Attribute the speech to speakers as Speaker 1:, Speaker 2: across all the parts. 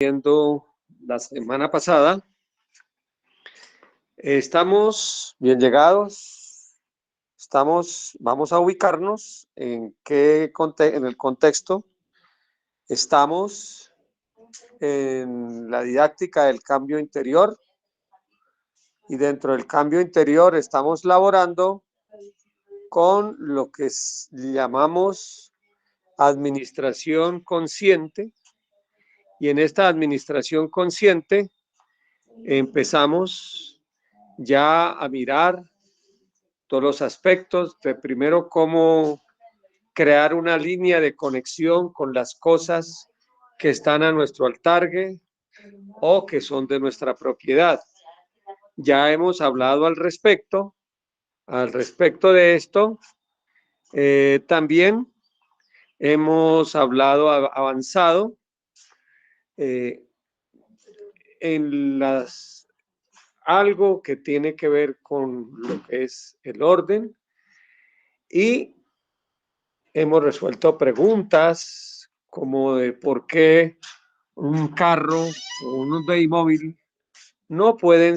Speaker 1: Viendo la semana pasada, estamos bien llegados, vamos a ubicarnos en el contexto. Estamos en la didáctica del cambio interior y dentro del cambio interior estamos laborando con lo que llamamos administración consciente, y en esta administración consciente empezamos ya a mirar todos los aspectos de primero cómo crear una línea de conexión con las cosas que están a nuestro altargue o que son de nuestra propiedad. Ya hemos hablado al respecto de esto. También hemos avanzado en algo que tiene que ver con lo que es el orden, y hemos resuelto preguntas como de por qué un carro o un vehículo no pueden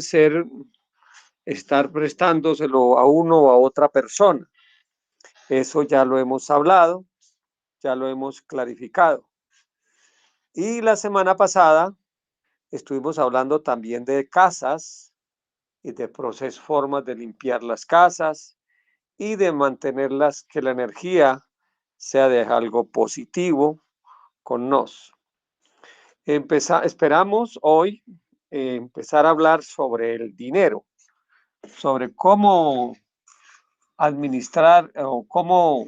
Speaker 1: estar prestándoselo a uno o a otra persona. Eso ya lo hemos hablado, ya lo hemos clarificado. Y la semana pasada estuvimos hablando también de casas y de formas de limpiar las casas y de mantenerlas, que la energía sea de algo positivo con nos. Esperamos hoy empezar a hablar sobre el dinero, sobre cómo administrar o cómo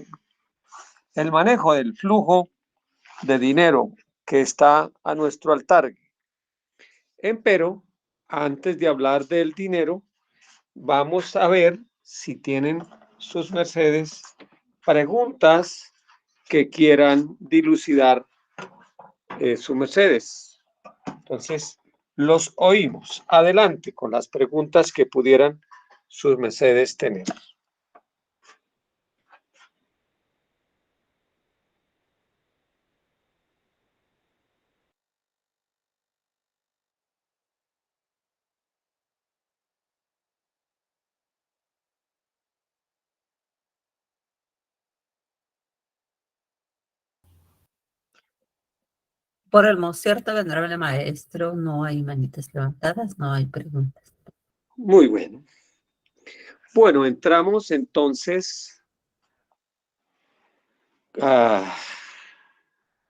Speaker 1: el manejo del flujo de dinero que está a nuestro altar. Empero, antes de hablar del dinero, vamos a ver si tienen sus mercedes preguntas que quieran dilucidar sus mercedes. Entonces, los oímos. Adelante con las preguntas que pudieran sus mercedes tener.
Speaker 2: Por el muy cierto, venerable maestro, no hay manitas levantadas, no hay preguntas.
Speaker 1: Muy bueno. Bueno, entramos entonces a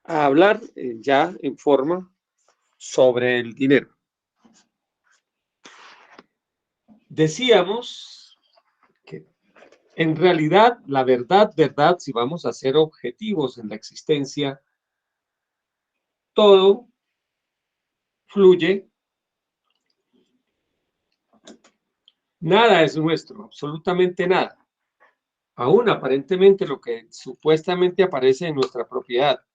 Speaker 1: hablar ya en forma sobre el dinero. Decíamos que en realidad, la verdad, si vamos a ser objetivos en la existencia, todo fluye, nada es nuestro, absolutamente nada. Aún aparentemente lo que supuestamente aparece en nuestra propiedad.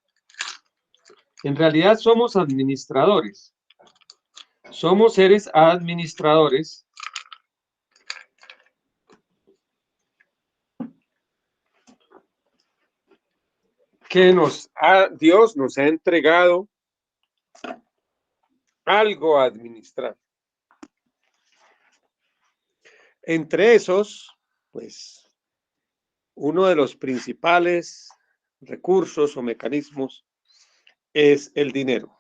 Speaker 1: En realidad somos administradores. Somos seres administradores que Dios nos ha entregado algo a administrar. Entre esos, pues, uno de los principales recursos o mecanismos es el dinero.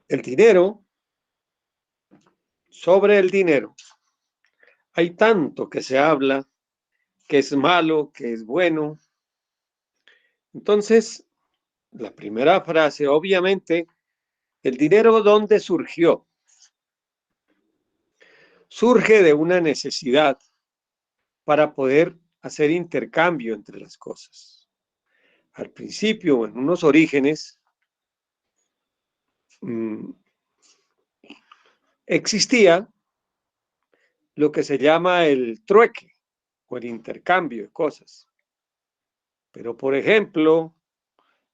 Speaker 1: El dinero, sobre el dinero, hay tanto que se habla, que es malo, que es bueno. Entonces, la primera frase, obviamente, ¿el dinero dónde surgió? Surge de una necesidad para poder hacer intercambio entre las cosas. Al principio, en unos orígenes, existía lo que se llama el trueque o el intercambio de cosas. Pero, por ejemplo,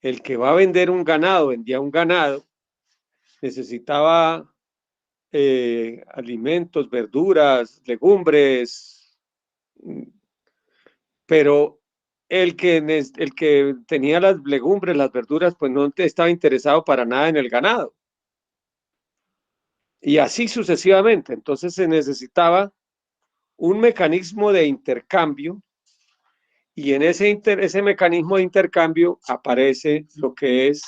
Speaker 1: el que va a vender un ganado, vendía un ganado, necesitaba alimentos, verduras, legumbres, pero el que tenía las legumbres, las verduras, pues no estaba interesado para nada en el ganado. Y así sucesivamente. Entonces se necesitaba un mecanismo de intercambio y en ese mecanismo de intercambio aparece lo que es,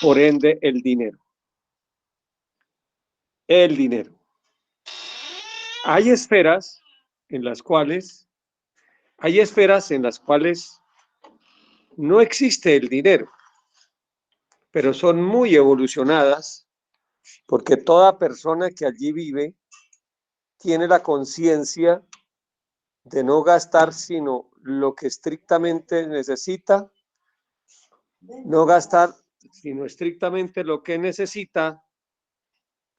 Speaker 1: por ende, el dinero. El dinero. Hay esferas en las cuales, no existe el dinero, pero son muy evolucionadas porque toda persona que allí vive tiene la conciencia de no gastar sino lo que estrictamente necesita, no gastar sino estrictamente lo que necesita,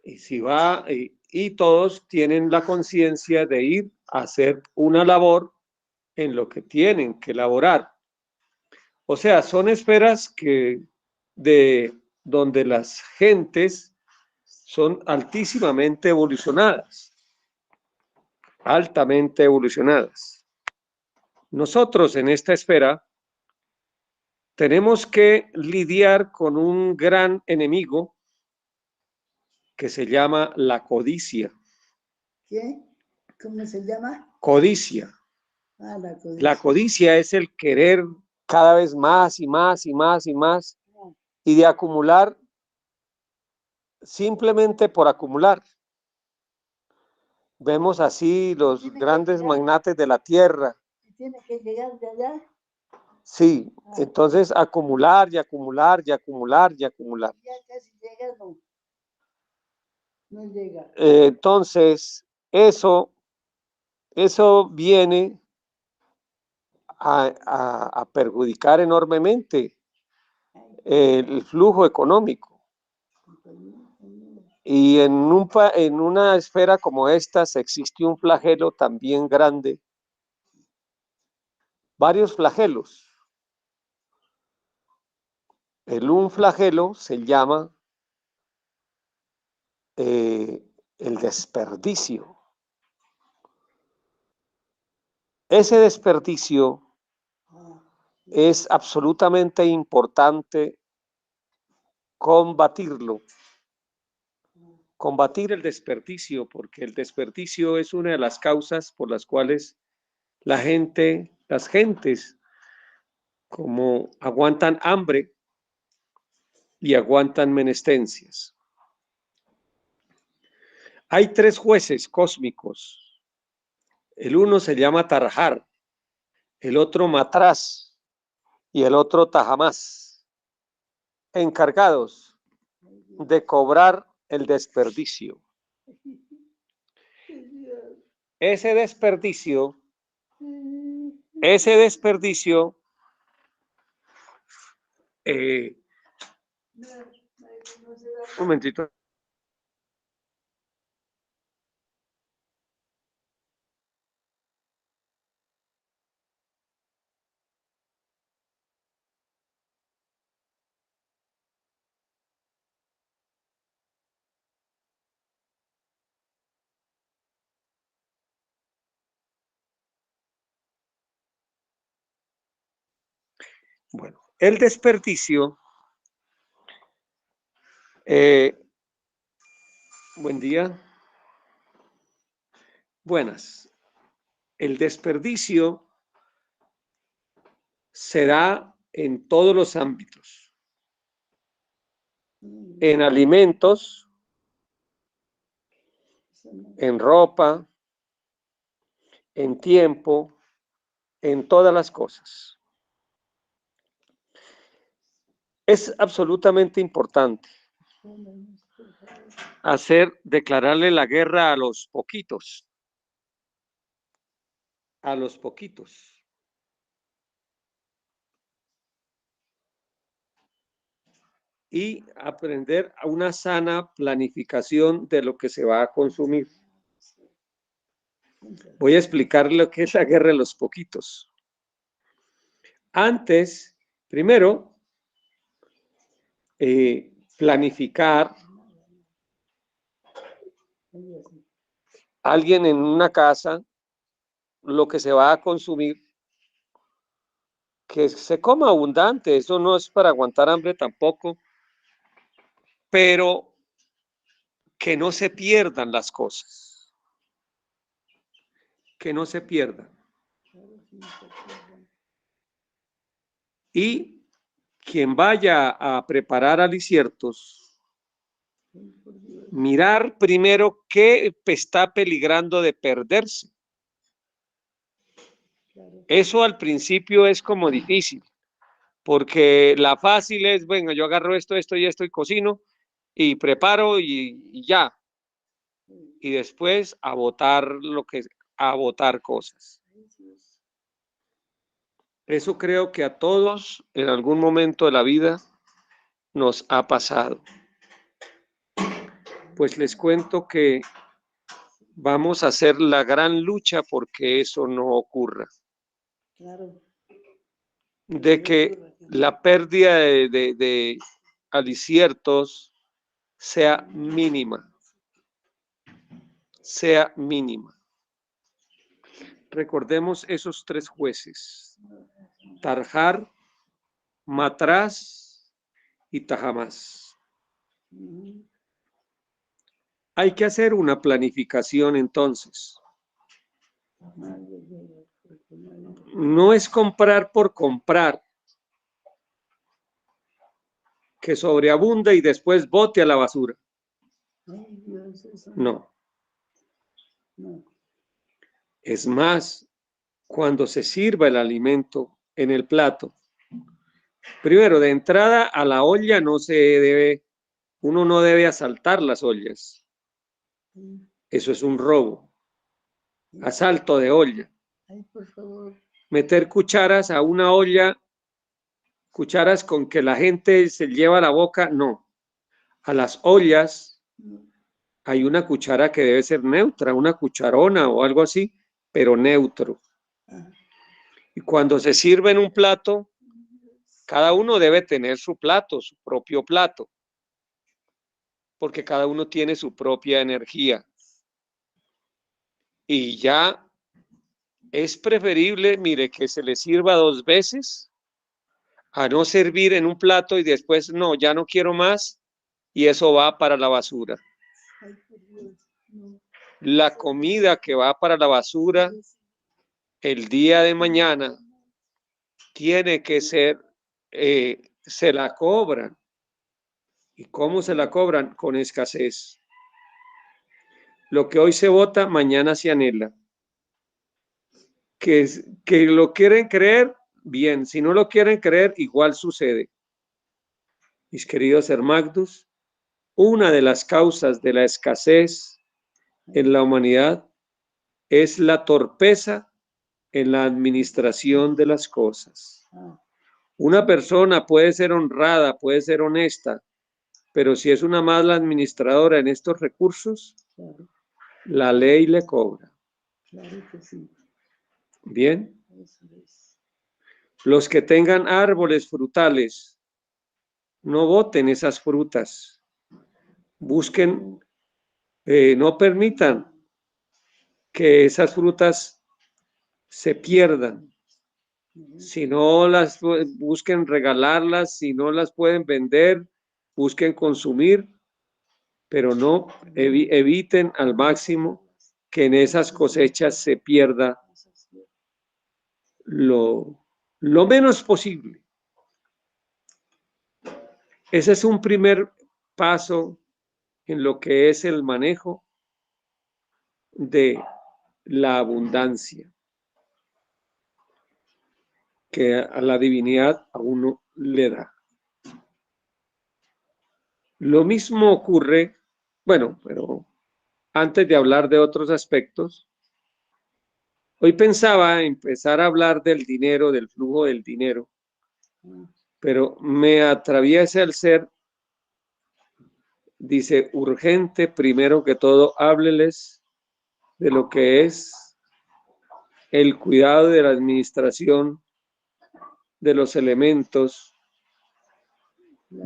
Speaker 1: y si va, y todos tienen la conciencia de ir a hacer una labor en lo que tienen que elaborar. O sea, son esferas que de donde las gentes son altísimamente evolucionadas, altamente evolucionadas. Nosotros en esta esfera tenemos que lidiar con un gran enemigo que se llama la codicia.
Speaker 3: ¿Qué? ¿Cómo se llama?
Speaker 1: Codicia.
Speaker 3: Ah, la codicia.
Speaker 1: La codicia es el querer cada vez más y más y más y más y de acumular simplemente por acumular. Vemos así los grandes magnates de la tierra.
Speaker 3: ¿Tiene que llegar de allá?
Speaker 1: Sí, entonces acumular y acumular y acumular y acumular.
Speaker 3: Ya casi llega, no. No llega.
Speaker 1: Entonces, eso viene a perjudicar enormemente el flujo económico. Y en una esfera como esta existe un flagelo también grande, varios flagelos. Un flagelo se llama el desperdicio. Ese desperdicio es absolutamente importante combatirlo. Combatir el desperdicio, porque el desperdicio es una de las causas por las cuales las gentes, como aguantan hambre y aguantan menestencias. Hay tres jueces cósmicos. El uno se llama Tarjar, el otro Matraz y el otro Tajamás, encargados de cobrar el desperdicio. Ese desperdicio, un momentito. Bueno, el desperdicio, buen día, buenas. El desperdicio se da en todos los ámbitos, en alimentos, en ropa, en tiempo, en todas las cosas. Es absolutamente importante declararle la guerra a los poquitos. A los poquitos. Y aprender a una sana planificación de lo que se va a consumir. Voy a explicar lo que es la guerra de los poquitos. Antes, primero, planificar. Alguien en una casa, lo que se va a consumir, que se coma abundante, eso no es para aguantar hambre tampoco, pero que no se pierdan las cosas, que no se pierdan. Y quien vaya a preparar aliciertos, mirar primero qué está peligrando de perderse. Eso al principio es como difícil, porque la fácil es, bueno, yo agarro esto, esto y esto y cocino y preparo y ya. Y después a botar a botar cosas. Eso creo que a todos en algún momento de la vida nos ha pasado. Pues les cuento que vamos a hacer la gran lucha porque eso no ocurra.
Speaker 3: Claro.
Speaker 1: De que la pérdida de aliciertos sea mínima. Sea mínima. Recordemos esos tres jueces: Tarjar, Matraz y Tajamás. Hay que hacer una planificación entonces. No es comprar por comprar, que sobreabunda y después bote a la basura. No. Es más, cuando se sirva el alimento en el plato, primero, de entrada a la olla uno no debe asaltar las ollas. Eso es un robo. Asalto de olla.
Speaker 3: Ay, por favor.
Speaker 1: Meter cucharas a una olla, cucharas con que la gente se lleva a la boca, no. A las ollas hay una cuchara que debe ser neutra, una cucharona o algo así, pero neutro. Y cuando se sirve en un plato, cada uno debe tener su plato, su propio plato, porque cada uno tiene su propia energía. Y ya es preferible, mire, que se le sirva 2 veces a no servir en un plato y después, no, ya no quiero más, y eso va para la basura. La comida que va para la basura el día de mañana tiene que ser, se la cobran. ¿Y cómo se la cobran? Con escasez. Lo que hoy se vota, mañana se anhela. Que lo quieren creer, bien. Si no lo quieren creer, igual sucede. Mis queridos hermagdos, una de las causas de la escasez en la humanidad es la torpeza en la administración de las cosas. Una persona puede ser honrada, puede ser honesta, pero si es una mala administradora en estos recursos, la ley le cobra. Bien. Los que tengan árboles frutales, no boten esas frutas. Busquen, no permitan que esas frutas se pierdan. Si no las busquen regalarlas, si no las pueden vender, busquen consumir, pero no eviten al máximo que en esas cosechas se pierda lo menos posible. Ese es un primer paso en lo que es el manejo de la abundancia que a la divinidad a uno le da. Lo mismo ocurre, bueno, pero antes de hablar de otros aspectos, hoy pensaba empezar a hablar del dinero, del flujo del dinero, pero me atraviesa el ser, dice, urgente, primero que todo, hábleles de lo que es el cuidado de la administración de los elementos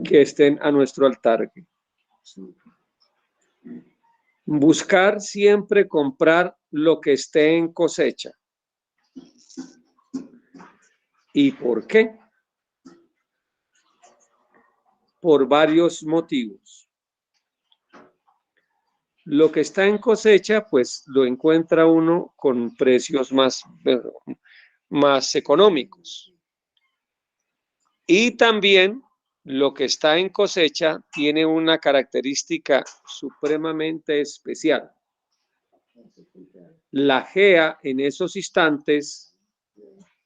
Speaker 1: que estén a nuestro altar. Buscar siempre comprar lo que esté en cosecha. ¿Y por qué? Por varios motivos. Lo que está en cosecha, pues lo encuentra uno con precios más económicos. Y también lo que está en cosecha tiene una característica supremamente especial. La GEA en esos instantes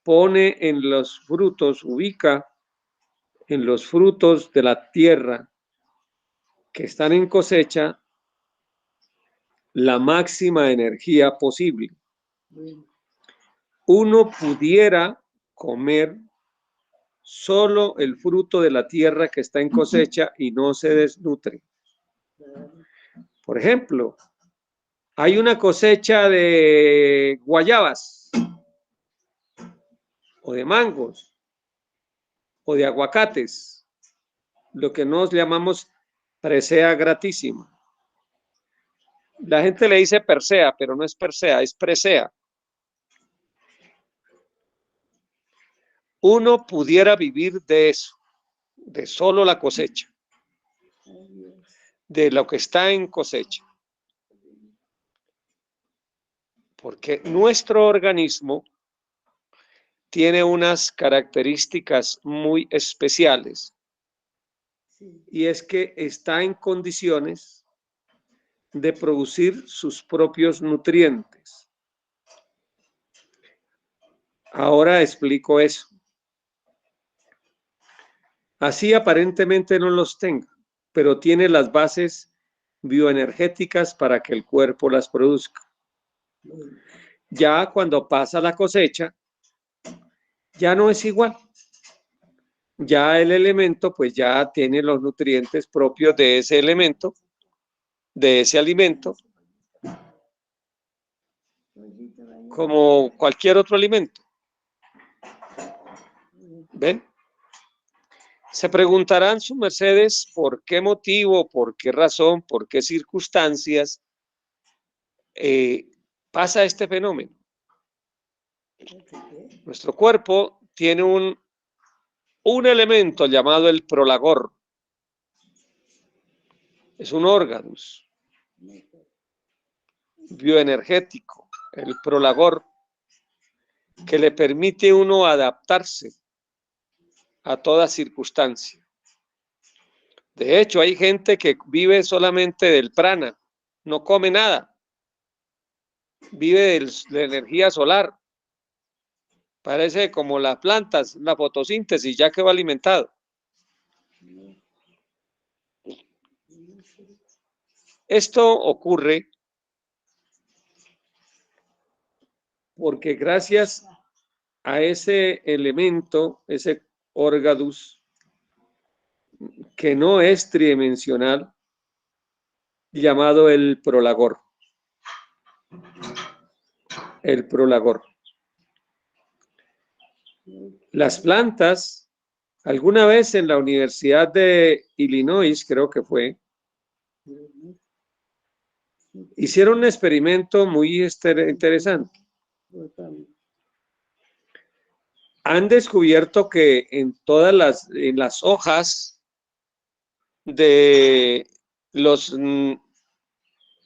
Speaker 1: pone en los frutos, ubica en los frutos de la tierra que están en cosecha la máxima energía posible. Uno pudiera comer solo el fruto de la tierra que está en cosecha y no se desnutre. Por ejemplo, hay una cosecha de guayabas o de mangos o de aguacates, lo que nos llamamos presea gratísima. La gente le dice persea, pero no es persea, es presea. Uno pudiera vivir de eso, de solo la cosecha, de lo que está en cosecha. Porque nuestro organismo tiene unas características muy especiales y es que está en condiciones de producir sus propios nutrientes. Ahora explico eso. Así aparentemente no los tenga, pero tiene las bases bioenergéticas para que el cuerpo las produzca. Ya cuando pasa la cosecha, ya no es igual. Ya el elemento pues ya tiene los nutrientes propios de ese elemento, de ese alimento, como cualquier otro alimento. ¿Ven? Se preguntarán sus mercedes por qué motivo, por qué razón, por qué circunstancias pasa este fenómeno. Nuestro cuerpo tiene un elemento llamado el prolagor. Es un órgano bioenergético, el prolagor, que le permite a uno adaptarse a toda circunstancia. De hecho, hay gente que vive solamente del prana, no come nada, vive de la energía solar. Parece como las plantas, la fotosíntesis, ya quedó alimentado. Esto ocurre porque gracias a ese elemento, ese órgadus, que no es tridimensional, llamado el prolagor. El prolagor. Las plantas, alguna vez en la Universidad de Illinois, creo que fue, hicieron un experimento muy interesante. Han descubierto que en todas las hojas de los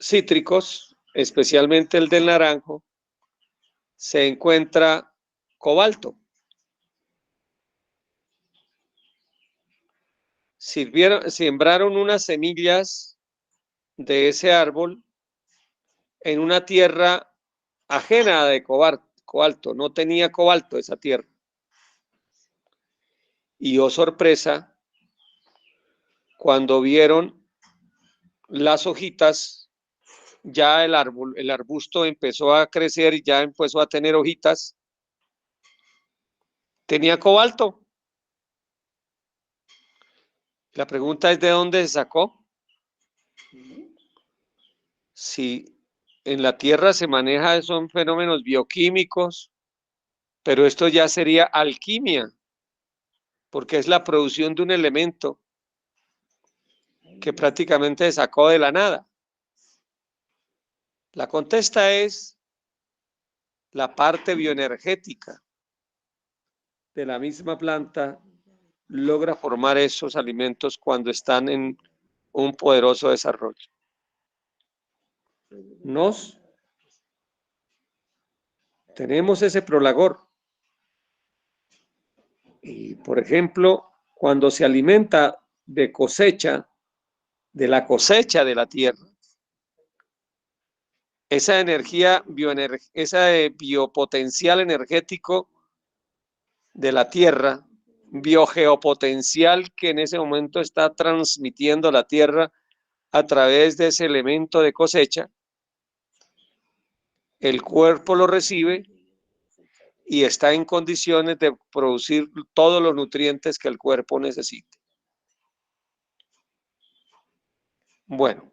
Speaker 1: cítricos, especialmente el del naranjo, se encuentra cobalto. Sembraron unas semillas de ese árbol en una tierra ajena de cobalto, no tenía cobalto esa tierra. Y oh sorpresa, cuando vieron las hojitas, ya el arbusto empezó a crecer y ya empezó a tener hojitas, tenía cobalto. La pregunta es: ¿de dónde se sacó? Si en la Tierra se maneja, son fenómenos bioquímicos, pero esto ya sería alquimia, porque es la producción de un elemento que prácticamente se sacó de la nada. La contesta es la parte bioenergética de la misma planta logra formar esos alimentos cuando están en un poderoso desarrollo. Tenemos ese prolagor. Y, por ejemplo, cuando se alimenta de la cosecha de la tierra, esa energía, ese biopotencial energético de la tierra, biogeopotencial que en ese momento está transmitiendo la tierra a través de ese elemento de cosecha, el cuerpo lo recibe y está en condiciones de producir todos los nutrientes que el cuerpo necesite. Bueno,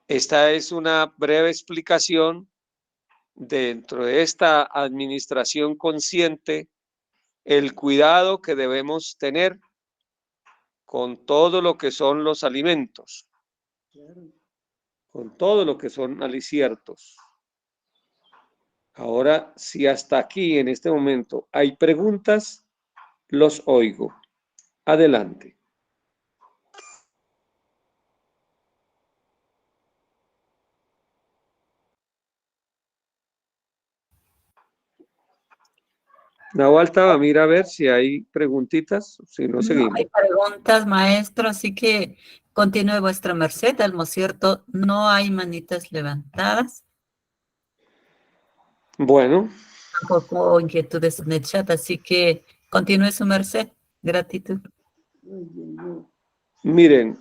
Speaker 1: esta es una breve explicación dentro de esta administración consciente, el cuidado que debemos tener con todo lo que son los alimentos, con todo lo que son aliciertos. Ahora, si hasta aquí en este momento hay preguntas, los oigo. Adelante. Nahualta, mira a ver si hay preguntitas, si no seguimos.
Speaker 2: No hay preguntas, maestro, así que continúe vuestra merced, ¿no es cierto? No hay manitas levantadas.
Speaker 1: Bueno.
Speaker 2: Tampoco inquietudes en el chat, así que continúe su merced. Gratitud.
Speaker 1: Miren.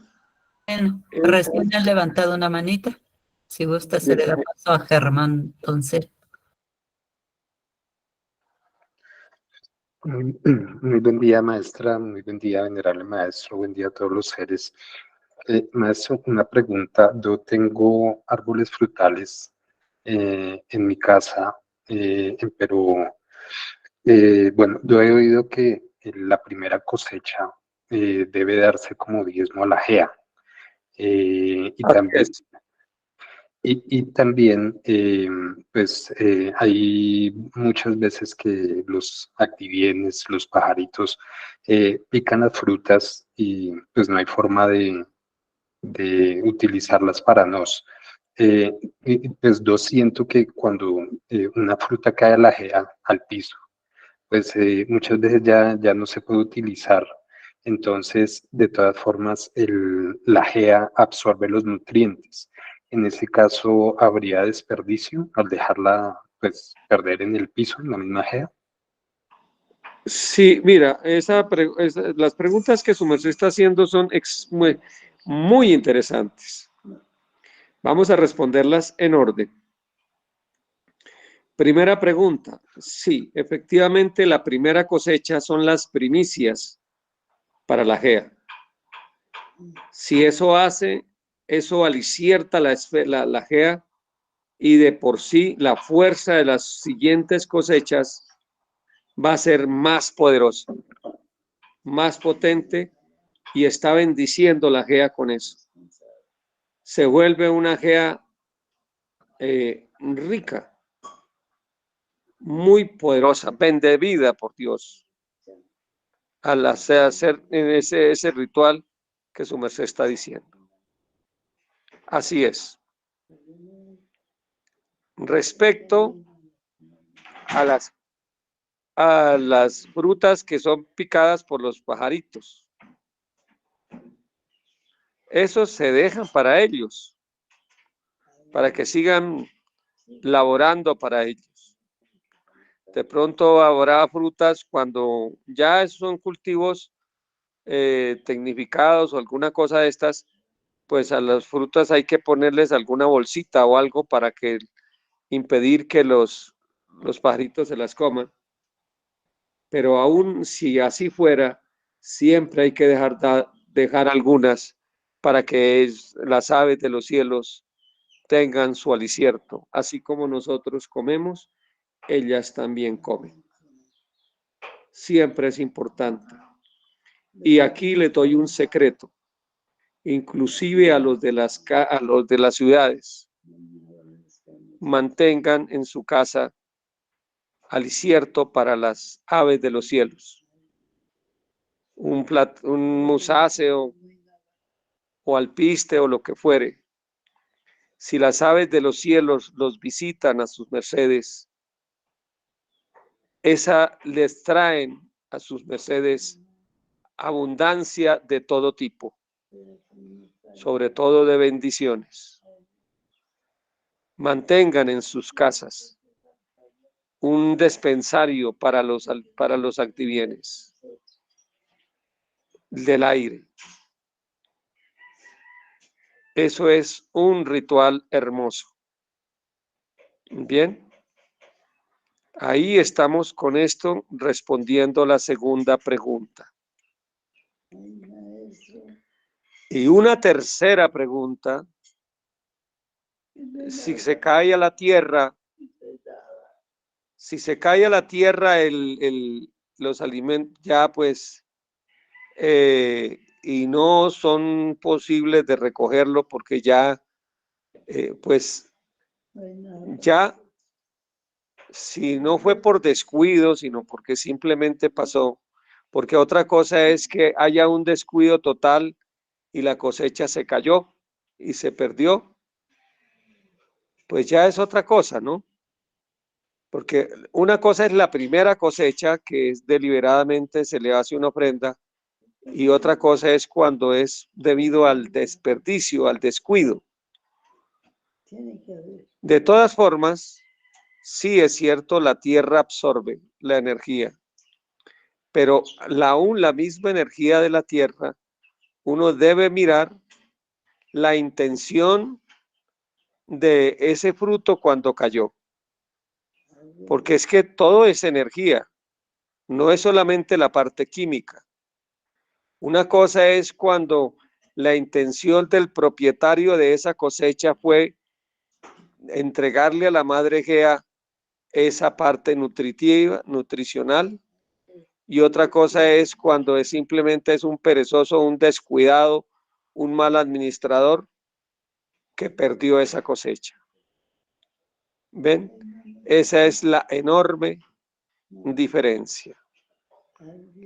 Speaker 2: Bueno, recién han levantado una manita. Si gusta, se le da paso a Germán, entonces.
Speaker 4: Muy buen día, maestra, muy buen día, venerable maestro, buen día a todos los seres. Maestro, una pregunta. Yo tengo árboles frutales en mi casa en Perú. Bueno, yo he oído que la primera cosecha debe darse como diezmo a la JEA. Y también, pues hay muchas veces que los activienes, los pajaritos, pican las frutas y pues no hay forma de utilizarlas para nos. Pues yo siento que cuando una fruta cae a la al piso, pues muchas veces ya no se puede utilizar. Entonces, de todas formas, la GEA absorbe los nutrientes. En ese caso, ¿habría desperdicio al dejarla pues, perder en el piso, en la misma GEA?
Speaker 1: Sí, mira, las preguntas que su merced está haciendo son muy interesantes. Vamos a responderlas en orden. Primera pregunta. Sí, efectivamente, la primera cosecha son las primicias para la GEA. Si eso alicierta la GEA y de por sí la fuerza de las siguientes cosechas va a ser más poderosa, más potente y está bendiciendo la GEA con eso. Se vuelve una GEA rica, muy poderosa, bendecida por Dios, al hacer ese ritual que su merced está diciendo. Así es. Respecto a las frutas que son picadas por los pajaritos, esos se dejan para ellos, para que sigan laborando para ellos. De pronto habrá frutas cuando ya son cultivos tecnificados o alguna cosa de estas, pues a las frutas hay que ponerles alguna bolsita o algo para que impedir que los pajaritos se las coman. Pero aún si así fuera, siempre hay que dejar algunas para que las aves de los cielos tengan su alicierto. Así como nosotros comemos, ellas también comen. Siempre es importante. Y aquí le doy un secreto, inclusive a los de las ciudades. Mantengan en su casa alicierto para las aves de los cielos. Un musáceo o alpiste o lo que fuere. Si las aves de los cielos los visitan a sus mercedes, esa les traen a sus mercedes abundancia de todo tipo, sobre todo de bendiciones. Mantengan en sus casas un despensario para los activienes del aire. Eso es un ritual hermoso. Bien, ahí estamos con esto respondiendo la segunda pregunta. Y una tercera pregunta: si se cae a la tierra, los alimentos ya pues, y no son posibles de recogerlo porque ya, pues, ya, si no fue por descuido, sino porque simplemente pasó, porque otra cosa es que haya un descuido total y la cosecha se cayó y se perdió, pues ya es otra cosa, ¿no? Porque una cosa es la primera cosecha, que es deliberadamente se le hace una ofrenda, y otra cosa es cuando es debido al desperdicio, al descuido. De todas formas, sí es cierto, la tierra absorbe la energía, pero aún la misma energía de la tierra, uno debe mirar la intención de ese fruto cuando cayó, porque es que todo es energía, no es solamente la parte química. Una cosa es cuando la intención del propietario de esa cosecha fue entregarle a la madre Gea esa parte nutritiva, nutricional, y otra cosa es cuando simplemente es un perezoso, un descuidado, un mal administrador que perdió esa cosecha. ¿Ven? Esa es la enorme diferencia.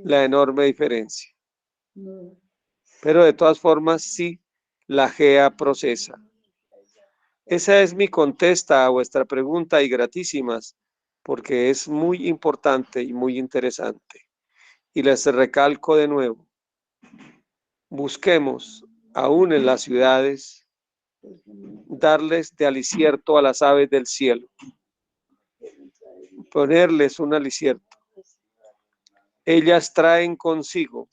Speaker 1: La enorme diferencia. Pero de todas formas, sí, la GEA procesa. Esa es mi contesta a vuestra pregunta, y gratísimas, porque es muy importante y muy interesante. Y les recalco de nuevo, busquemos, aún en las ciudades, darles de alicierto a las aves del cielo, ponerles un alicierto. Ellas traen consigo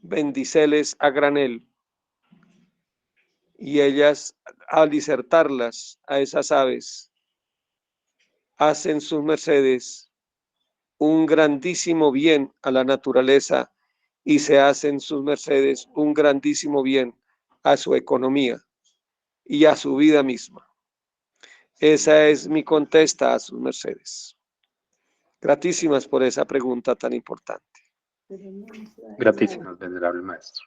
Speaker 1: bendiceles a granel, y ellas, al disertarlas a esas aves, hacen sus mercedes un grandísimo bien a la naturaleza, y se hacen sus mercedes un grandísimo bien a su economía y a su vida misma. Esa es mi contesta a sus mercedes. Gratísimas por esa pregunta tan importante.
Speaker 4: Gratísimas, venerable maestro.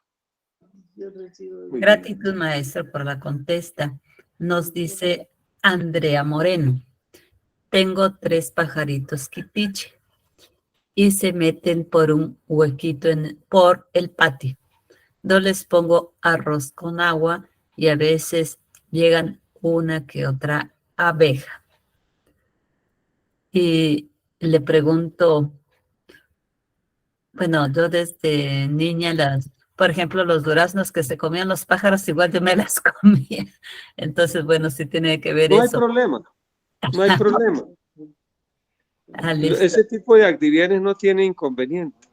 Speaker 2: Gratitud, maestro, por la contesta. Nos dice Andrea Moreno: tengo 3 pajaritos quitiche y se meten por un huequito por el patio. No les pongo arroz con agua y a veces llegan una que otra abeja. Y le pregunto, bueno, yo desde niña por ejemplo, los duraznos que se comían los pájaros, igual yo me las comía. Entonces, bueno, sí tiene que ver
Speaker 1: No hay
Speaker 2: eso.
Speaker 1: problema, no hay problema.
Speaker 2: Ah, listo.
Speaker 1: Ese tipo de actividades no tiene inconveniente.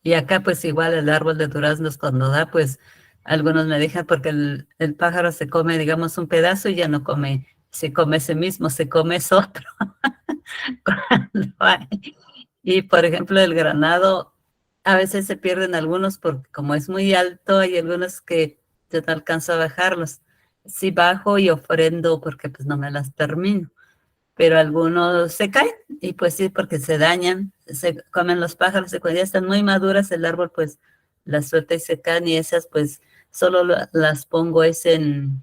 Speaker 2: Y acá pues igual el árbol de duraznos cuando da, pues algunos me dejan porque el pájaro se come, digamos, un pedazo y ya no se come ese mismo, se come es otro. Y por ejemplo el granado, a veces se pierden algunos porque como es muy alto, hay algunos que yo no alcanzo a bajarlos. Sí bajo y ofrendo porque pues no me las termino. Pero algunos se caen y pues sí, porque se dañan, se comen los pájaros y cuando ya están muy maduras el árbol pues las suelta y se caen, y esas pues solo las pongo en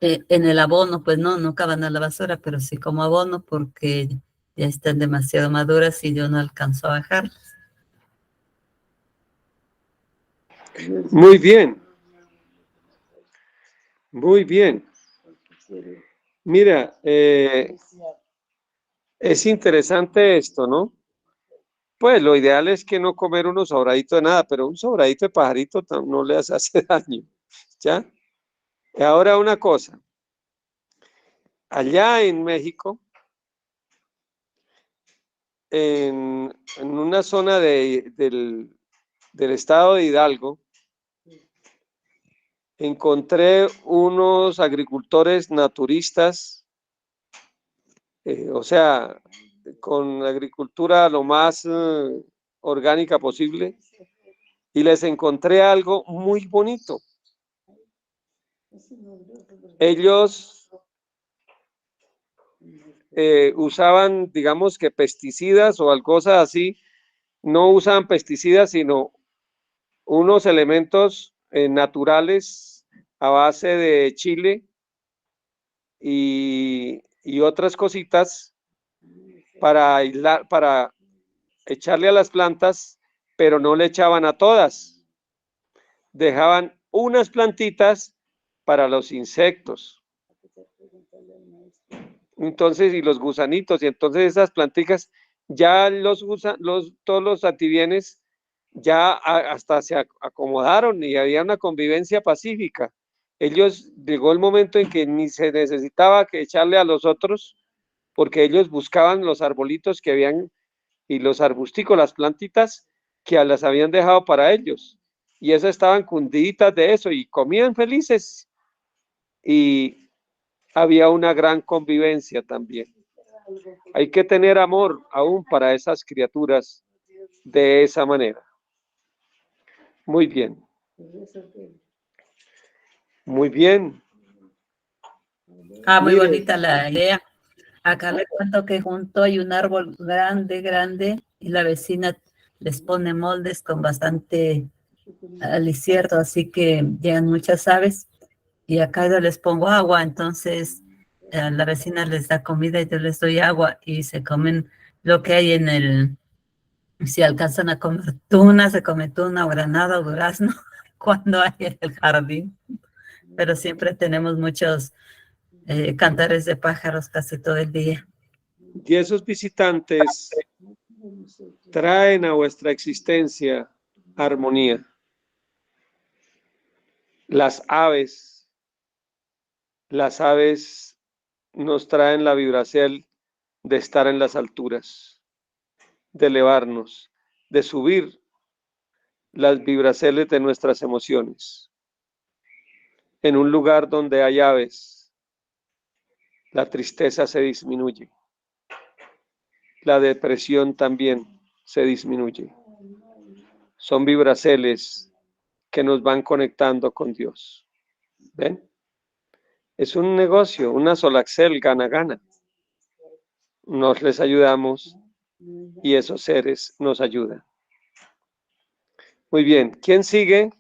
Speaker 2: En el abono, pues no, nunca van a la basura, pero sí como abono porque ya están demasiado maduras y yo no alcanzo a bajarlas.
Speaker 1: Muy bien. Muy bien. Mira, es interesante esto, ¿no? Pues lo ideal es que no comer unos sobraditos de nada, pero un sobradito de pajarito no les hace daño, ¿ya? Y ahora una cosa, allá en México, en una zona del estado de Hidalgo, encontré unos agricultores naturistas, o sea, con agricultura lo más orgánica posible, y les encontré algo muy bonito. Ellos usaban, digamos que pesticidas o cosas así, no usaban pesticidas, sino unos elementos naturales a base de chile y otras cositas para aislar, para echarle a las plantas, pero no le echaban a todas. Dejaban unas plantitas para los insectos. Entonces, y los gusanitos, y entonces esas plantitas, ya todos los antibienes ya hasta se acomodaron y había una convivencia pacífica. Ellos, llegó el momento en que ni se necesitaba que echarle a los otros, porque ellos buscaban los arbolitos que habían y los arbusticos, las plantitas que las habían dejado para ellos. Y esas estaban cundiditas de eso y comían felices. Y había una gran convivencia también. Hay que tener amor aún para esas criaturas de esa manera. Muy bien. Muy bien.
Speaker 2: Muy
Speaker 1: Mire,
Speaker 2: bonita la idea. Acá le cuento que junto hay un árbol grande, grande, y la vecina les pone moldes con bastante alicierto, así que llegan muchas aves, y acá yo les pongo agua, entonces la vecina les da comida y yo les doy agua, y se comen lo que hay en el, si alcanzan a comer tuna, se come tuna o granada o durazno, cuando hay en el jardín, pero siempre tenemos muchos cantares de pájaros casi todo el día.
Speaker 1: y esos visitantes traen a vuestra existencia armonía. Las aves nos traen la vibración de estar en las alturas, de elevarnos, de subir las vibraciones de nuestras emociones. En un lugar donde hay aves, la tristeza se disminuye, la depresión también se disminuye. Son vibraceles que nos van conectando con Dios. ¿Ven? Es un negocio, una solaxel gana-gana. Nos les ayudamos y esos seres nos ayudan. Muy bien, ¿quién sigue?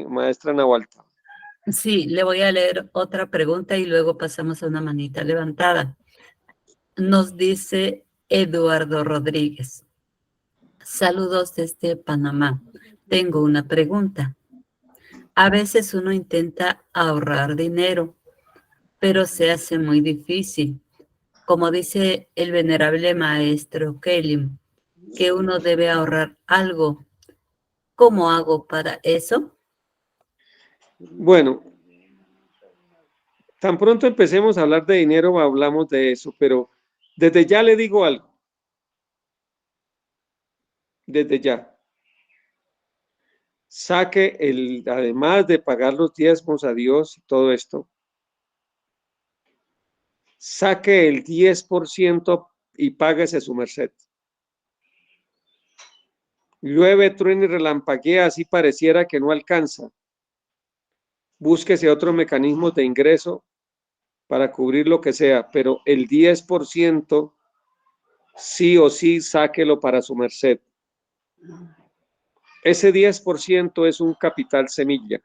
Speaker 1: Maestra Nahualta.
Speaker 2: Sí, le voy a leer otra pregunta y luego pasamos a una manita levantada. Nos dice Eduardo Rodríguez. Saludos desde Panamá. Tengo una pregunta. A veces uno intenta ahorrar dinero, pero se hace muy difícil. Como dice el venerable maestro Kelim, que uno debe ahorrar algo. ¿Cómo hago para eso?
Speaker 1: Bueno, tan pronto empecemos a hablar de dinero, hablamos de eso, pero desde ya le digo algo. Desde ya. Saque además de pagar los diezmos a Dios y todo esto, saque el 10% y páguese su merced. Llueve, truene y relampaguea, así pareciera que no alcanza. Búsquese otros mecanismos de ingreso para cubrir lo que sea, pero el 10% sí o sí sáquelo para su merced. Ese 10% es un capital semilla.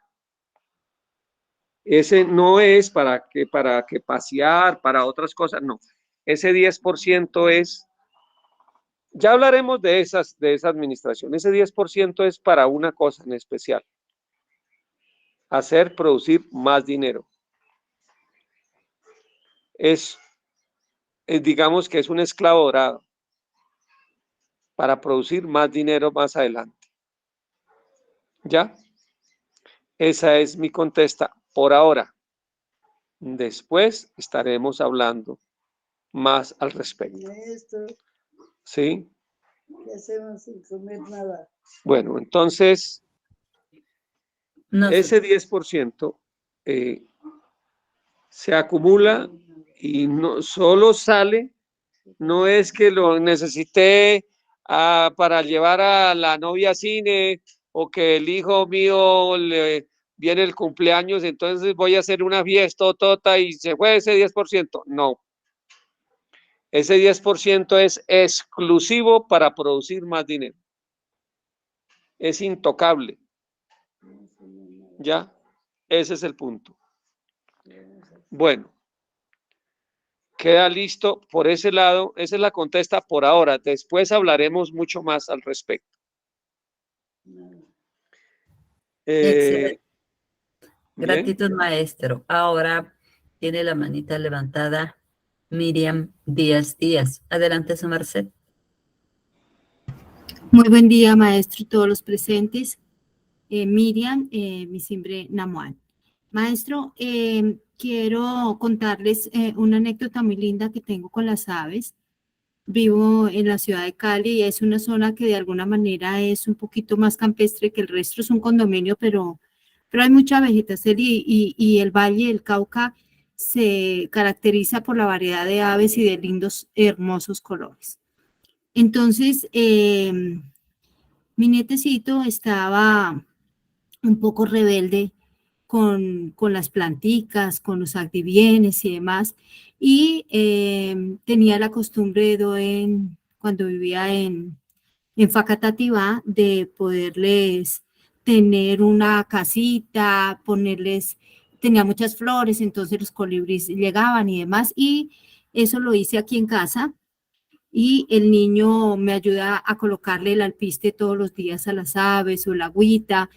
Speaker 1: ese no es para que pasear, para otras cosas, no. Ese 10% es, ya hablaremos de esa administración, ese 10% es para una cosa en especial, producir más dinero. Digamos que es un esclavo dorado para producir más dinero más adelante. ¿Ya? Esa es mi contesta por ahora. Después estaremos hablando más al respecto.
Speaker 3: Maestro,
Speaker 1: ¿Sí?
Speaker 3: ¿qué hacemos sin comer nada?
Speaker 1: Bueno, entonces, ese 10% se acumula y no solo sale, no es que lo necesité para llevar a la novia a cine o que el hijo mío le viene el cumpleaños, entonces voy a hacer una fiesta tota y se fue ese 10%. No. Ese 10% es exclusivo para producir más dinero. Es intocable. ¿Ya? Ese es el punto. Bueno. Queda listo por ese lado. Esa es la contesta por ahora. Después hablaremos mucho más al respecto.
Speaker 2: Excelente.
Speaker 1: Bien.
Speaker 2: Gratitud, maestro. Ahora tiene la manita levantada Miriam Díaz Díaz. Adelante, su merced.
Speaker 5: Muy buen día, maestro, y todos los presentes. Miriam, Misimbre Namual. Maestro, quiero contarles una anécdota muy linda que tengo con las aves. Vivo en la ciudad de Cali y es una zona que de alguna manera es un poquito más campestre que el resto, es un condominio, pero hay mucha vegetación y el Valle del Cauca se caracteriza por la variedad de aves y de lindos, hermosos colores. Entonces, mi nietecito estaba un poco rebelde con las planticas, con los activienes y demás, y tenía la costumbre cuando vivía en Facatativá, de poderles tener una casita, tenía muchas flores, entonces los colibríes llegaban y demás, y eso lo hice aquí en casa. Y el niño me ayuda a colocarle el alpiste todos los días a las aves o la agüita.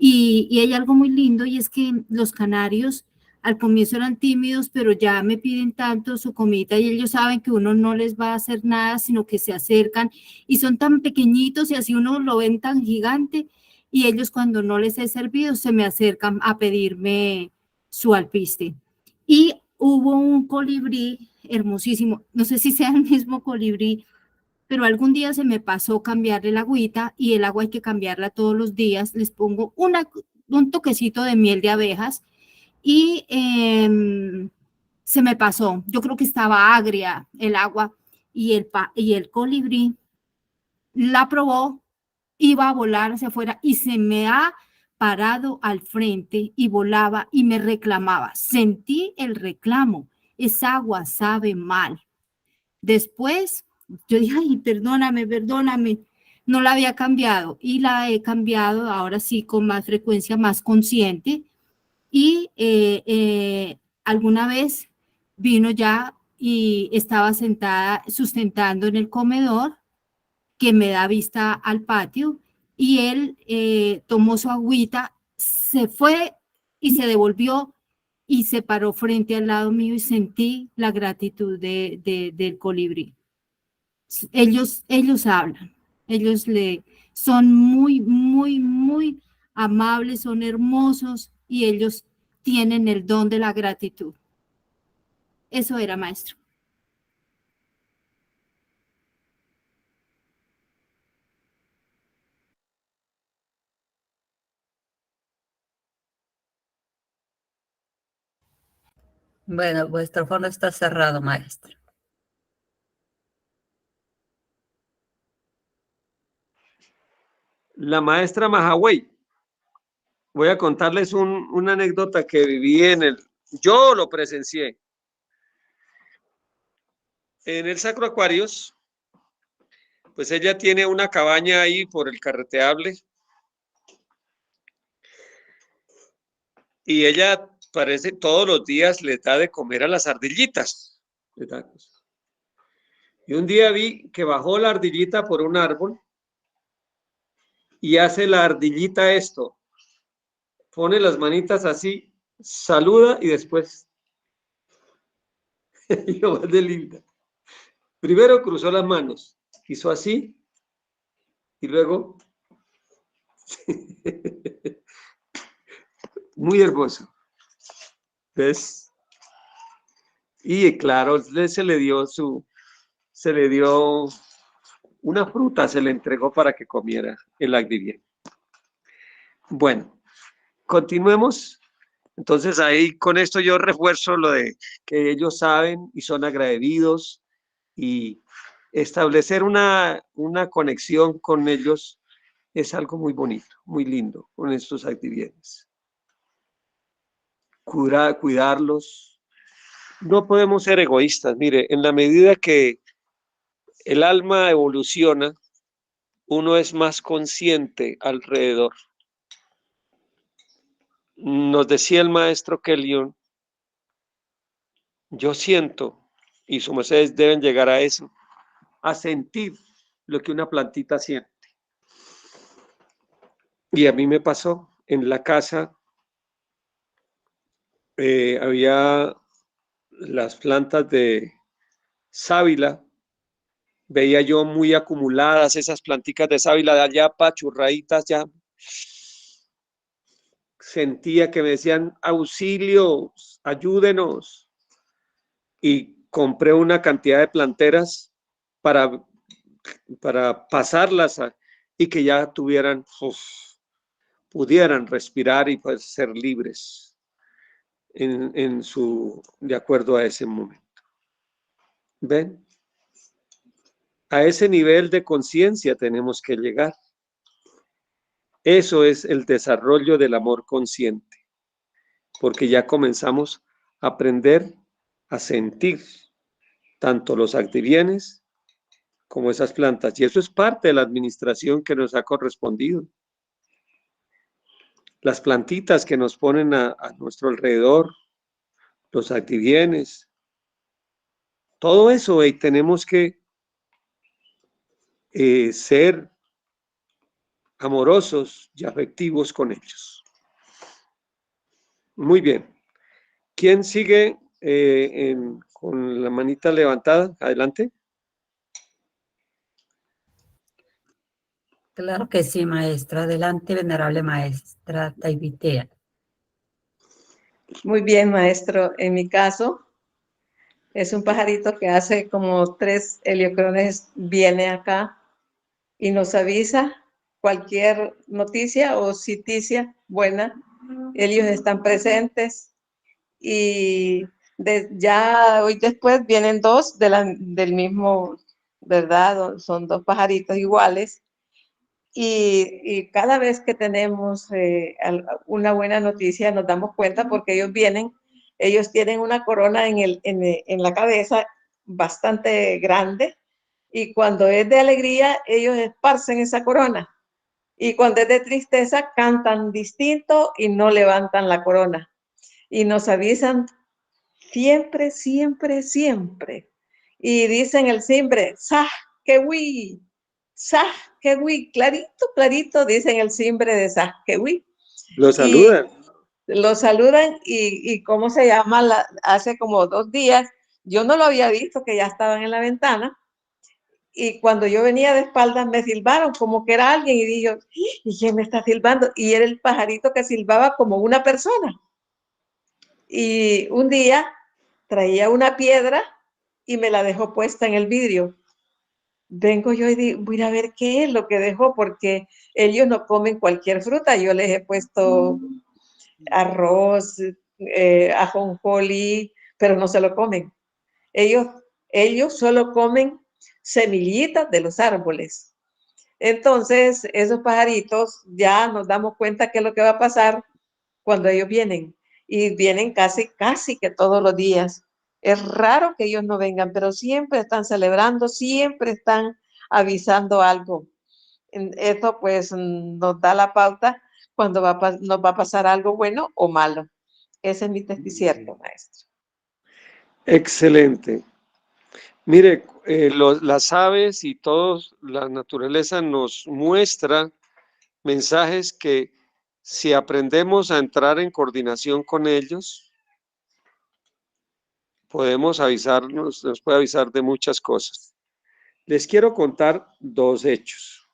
Speaker 5: Y hay algo muy lindo y es que los canarios al comienzo eran tímidos, pero ya me piden tanto su comida y ellos saben que uno no les va a hacer nada, sino que se acercan y son tan pequeñitos y así uno lo ven tan gigante y ellos cuando no les he servido se me acercan a pedirme su alpiste. Y hubo un colibrí hermosísimo, no sé si sea el mismo colibrí, pero algún día se me pasó cambiarle la agüita y el agua hay que cambiarla todos los días. Les pongo un toquecito de miel de abejas y se me pasó. Yo creo que estaba agria el agua y el colibrí la probó, iba a volar hacia afuera y se me ha parado al frente y volaba y me reclamaba. Sentí el reclamo. Esa agua sabe mal. Después yo dije, ay, perdóname, no la había cambiado y la he cambiado ahora sí con más frecuencia, más consciente y alguna vez vino ya y estaba sentada sustentando en el comedor que me da vista al patio y él tomó su agüita, se fue y se devolvió y se paró frente al lado mío y sentí la gratitud del colibrí. Ellos hablan, son muy, muy, muy amables, son hermosos y ellos tienen el don de la gratitud. Eso era, maestro.
Speaker 2: Bueno, vuestro fondo está cerrado, maestro.
Speaker 1: La maestra Mahaway. Voy a contarles una anécdota que viví yo lo presencié. En el Sacro Acuarios, pues ella tiene una cabaña ahí por el Carreteable. Y ella parece todos los días les da de comer a las ardillitas. Y un día vi que bajó la ardillita por un árbol y hace la ardillita esto, pone las manitas así, saluda y después, y lo más de linda. Primero cruzó las manos, hizo así y luego, muy hermoso. ¿Ves? Y claro, se le dio una fruta, se le entregó para que comiera el agdivién. Bueno, continuemos. Entonces ahí con esto yo refuerzo lo de que ellos saben y son agradecidos y establecer una conexión con ellos es algo muy bonito, muy lindo con estos actividades. Cuidarlos. No podemos ser egoístas. Mire, en la medida que el alma evoluciona, uno es más consciente alrededor. Nos decía el maestro Kellion, yo siento, y sus mercedes deben llegar a eso, a sentir lo que una plantita siente. Y a mí me pasó en la casa, había las plantas de sábila, veía yo muy acumuladas esas planticas de sábila de allá, pachurraditas ya. Sentía que me decían, auxilio, ayúdenos. Y compré una cantidad de planteras para pasarlas y que ya pudieran respirar y pues ser libres de acuerdo a ese momento. ¿Ven? A ese nivel de conciencia tenemos que llegar. Eso es el desarrollo del amor consciente, porque ya comenzamos a aprender a sentir tanto los activienes como esas plantas, y eso es parte de la administración que nos ha correspondido. Las plantitas que nos ponen a nuestro alrededor, los activienes, todo eso, y tenemos que ser amorosos y afectivos con ellos. Muy bien. ¿Quién sigue con la manita levantada? Adelante.
Speaker 2: Claro que sí, maestra. Adelante, venerable maestra Taibitea.
Speaker 3: Muy bien, maestro. En mi caso, es un pajarito que hace como 3 heliocrones, viene acá y nos avisa cualquier noticia o noticia buena. Ellos están presentes y ya hoy después vienen 2 del mismo, ¿verdad? Son 2 pajaritos iguales. Y cada vez que tenemos una buena noticia nos damos cuenta porque ellos tienen una corona en la cabeza bastante grande y cuando es de alegría ellos esparcen esa corona y cuando es de tristeza cantan distinto y no levantan la corona y nos avisan siempre, siempre, siempre y dicen el simbre, ¡sah, kewi! ¡Sah, kewi! Clarito, clarito, dicen el simbre de Sahkewi.
Speaker 1: Lo saludan.
Speaker 3: Lo saludan y ¿cómo se llama? Hace como 2 días, yo no lo había visto, que ya estaban en la ventana, y cuando yo venía de espaldas me silbaron como que era alguien, y dije, ¿y quién me está silbando? Y era el pajarito que silbaba como una persona. Y un día traía una piedra y me la dejó puesta en el vidrio. Vengo yo y digo, voy a ver qué es lo que dejó, porque ellos no comen cualquier fruta. Yo les he puesto arroz, ajonjolí, pero no se lo comen. Ellos solo comen semillitas de los árboles. Entonces, esos pajaritos ya nos damos cuenta qué es lo que va a pasar cuando ellos vienen. Y vienen casi que todos los días. Es raro que ellos no vengan, pero siempre están celebrando, siempre están avisando algo. Esto pues nos da la pauta cuando nos va a pasar algo bueno o malo. Ese es mi testicierto, maestro.
Speaker 1: Excelente. Mire, las aves y todos, la naturaleza nos muestra mensajes que si aprendemos a entrar en coordinación con ellos, podemos avisarnos, nos puede avisar de muchas cosas. Les quiero contar 2 hechos.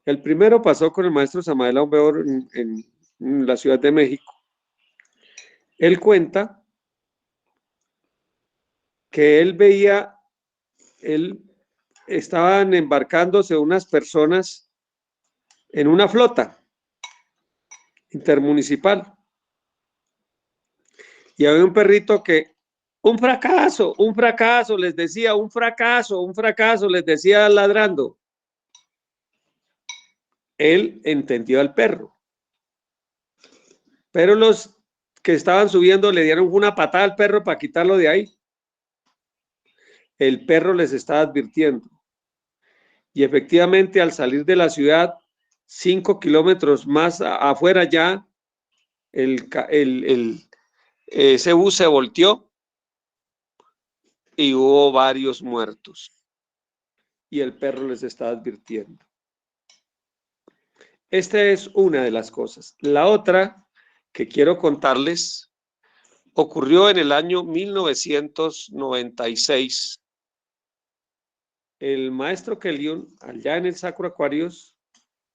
Speaker 1: El primero pasó con el maestro Samael Aumbeor en la Ciudad de México. Él cuenta que él estaban embarcándose unas personas en una flota intermunicipal. Y había un perrito que, un fracaso, les decía, un fracaso, les decía ladrando. Él entendió al perro. Pero los que estaban subiendo le dieron una patada al perro para quitarlo de ahí. El perro les estaba advirtiendo. Y efectivamente, al salir de la ciudad, 5 kilómetros más afuera ya, ese bus se volteó y hubo varios muertos. Y el perro les está advirtiendo. Esta es una de las cosas. La otra que quiero contarles ocurrió en el año 1996. El maestro Kelion, allá en el Sacro Aquarius,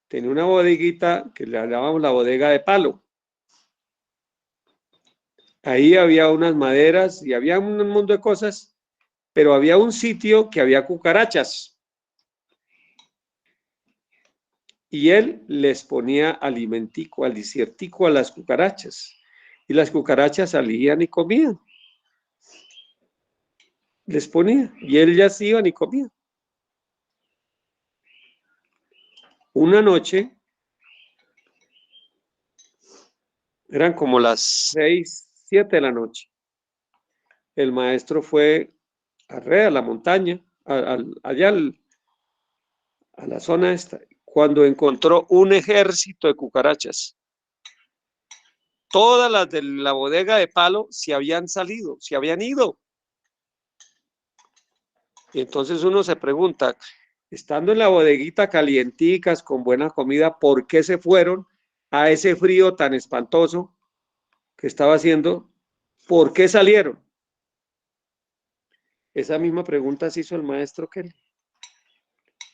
Speaker 1: tenía una bodeguita que le llamábamos la bodega de palo. Ahí había unas maderas y había un mundo de cosas, pero había un sitio que había cucarachas. Y él les ponía alimentico, aliciertico a las cucarachas. Y las cucarachas salían y comían. Les ponía. Y ellas iban y comían. Una noche, eran como las 6, 7 de la noche. El maestro fue a la montaña, allá a la zona esta, cuando encontró un ejército de cucarachas. Todas las de la bodega de palo se habían salido, se habían ido. Y entonces uno se pregunta, estando en la bodeguita calienticas, con buena comida, ¿por qué se fueron a ese frío tan espantoso que estaba haciendo? ¿Por qué salieron? Esa misma pregunta se hizo el maestro Kelly.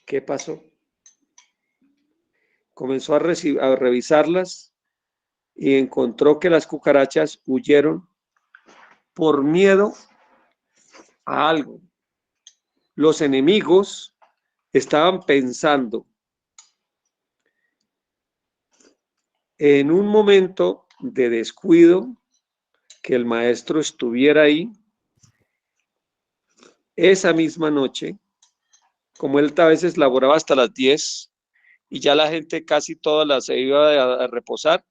Speaker 1: ¿Qué pasó? Comenzó a revisarlas y encontró que las cucarachas huyeron por miedo a algo. Los enemigos estaban pensando en un momento de descuido que el maestro estuviera ahí. Esa misma noche, como él a veces laboraba hasta las 10 y ya la gente casi toda se iba a reposar,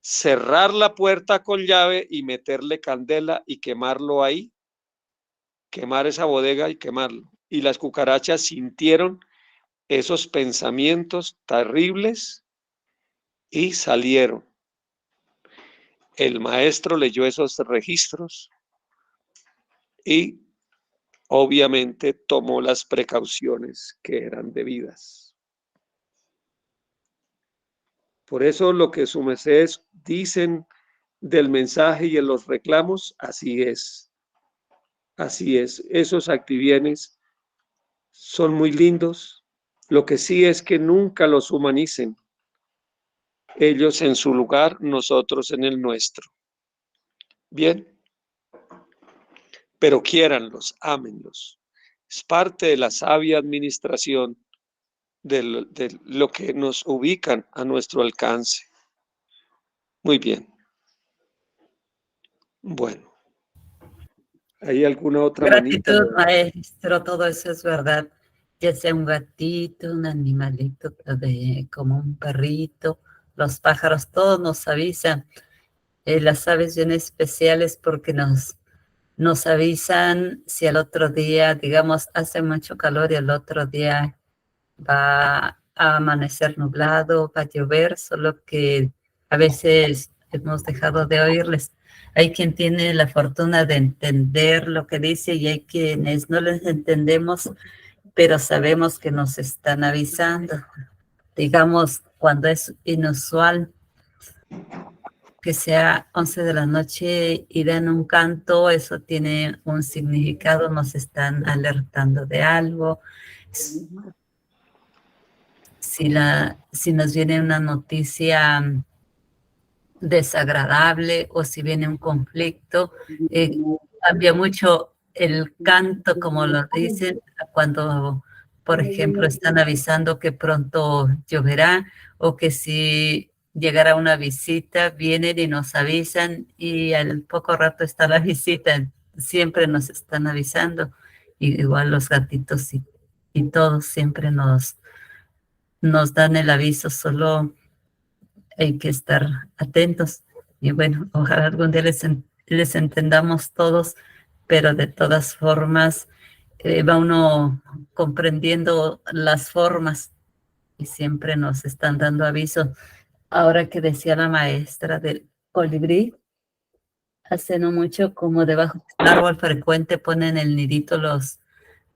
Speaker 1: cerrar la puerta con llave y meterle candela y quemarlo ahí, quemar esa bodega y quemarlo. Y las cucarachas sintieron esos pensamientos terribles y salieron. El maestro leyó esos registros y obviamente tomó las precauciones que eran debidas. Por eso lo que sus mercedes dicen del mensaje y en los reclamos, así es. Así es. Esos activienes son muy lindos. Lo que sí es que nunca los humanicen. Ellos en su lugar, nosotros en el nuestro. Bien. Pero quiéranlos, ámenlos. Es parte de la sabia administración de lo que nos ubican a nuestro alcance. Muy bien. Bueno. ¿Hay alguna otra manita?
Speaker 2: Gratitud, maestro, todo eso es verdad. Ya sea un gatito, un animalito, como un perrito, los pájaros, todos nos avisan. Las aves bien especiales porque nos avisan si al otro día, digamos, hace mucho calor y al otro día va a amanecer nublado, va a llover, solo que a veces hemos dejado de oírles. Hay quien tiene la fortuna de entender lo que dice y hay quienes no les entendemos, pero sabemos que nos están avisando. Digamos, cuando es inusual que sea 11 de la noche y den un canto, eso tiene un significado, nos están alertando de algo. Si nos viene una noticia desagradable o si viene un conflicto, cambia mucho el canto, como lo dicen, cuando, por ejemplo, están avisando que pronto lloverá o que si llegara una visita, vienen y nos avisan y al poco rato está la visita, siempre nos están avisando, y igual los gatitos y todos siempre nos dan el aviso, solo hay que estar atentos. Y bueno, ojalá algún día les entendamos todos, pero de todas formas va uno comprendiendo las formas y siempre nos están dando aviso. Ahora que decía la maestra del colibrí, hace no mucho, como debajo de un árbol frecuente ponen el nidito los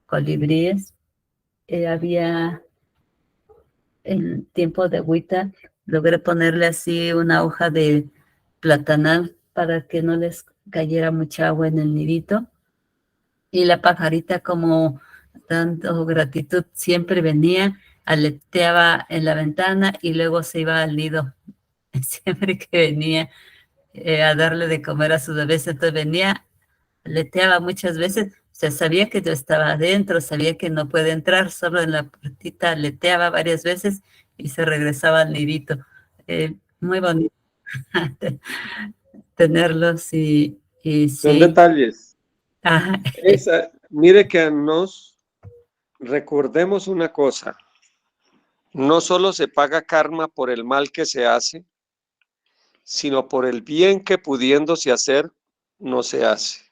Speaker 2: colibríes, había en tiempo de agüita, logré ponerle así una hoja de platanal para que no les cayera mucha agua en el nidito. Y la pajarita, como dando gratitud, siempre venía, aleteaba en la ventana y luego se iba al nido. Siempre que venía a darle de comer a sus bebés, entonces venía, aleteaba muchas veces. O sea, sabía que yo estaba adentro, sabía que no puede entrar, solo en la puertita aleteaba varias veces y se regresaba al nidito. Muy bonito tenerlos y
Speaker 1: Son
Speaker 2: sí.
Speaker 1: detalles.
Speaker 2: Ajá.
Speaker 1: Mire que nos recordemos una cosa. No solo se paga karma por el mal que se hace, sino por el bien que pudiéndose hacer, no se hace.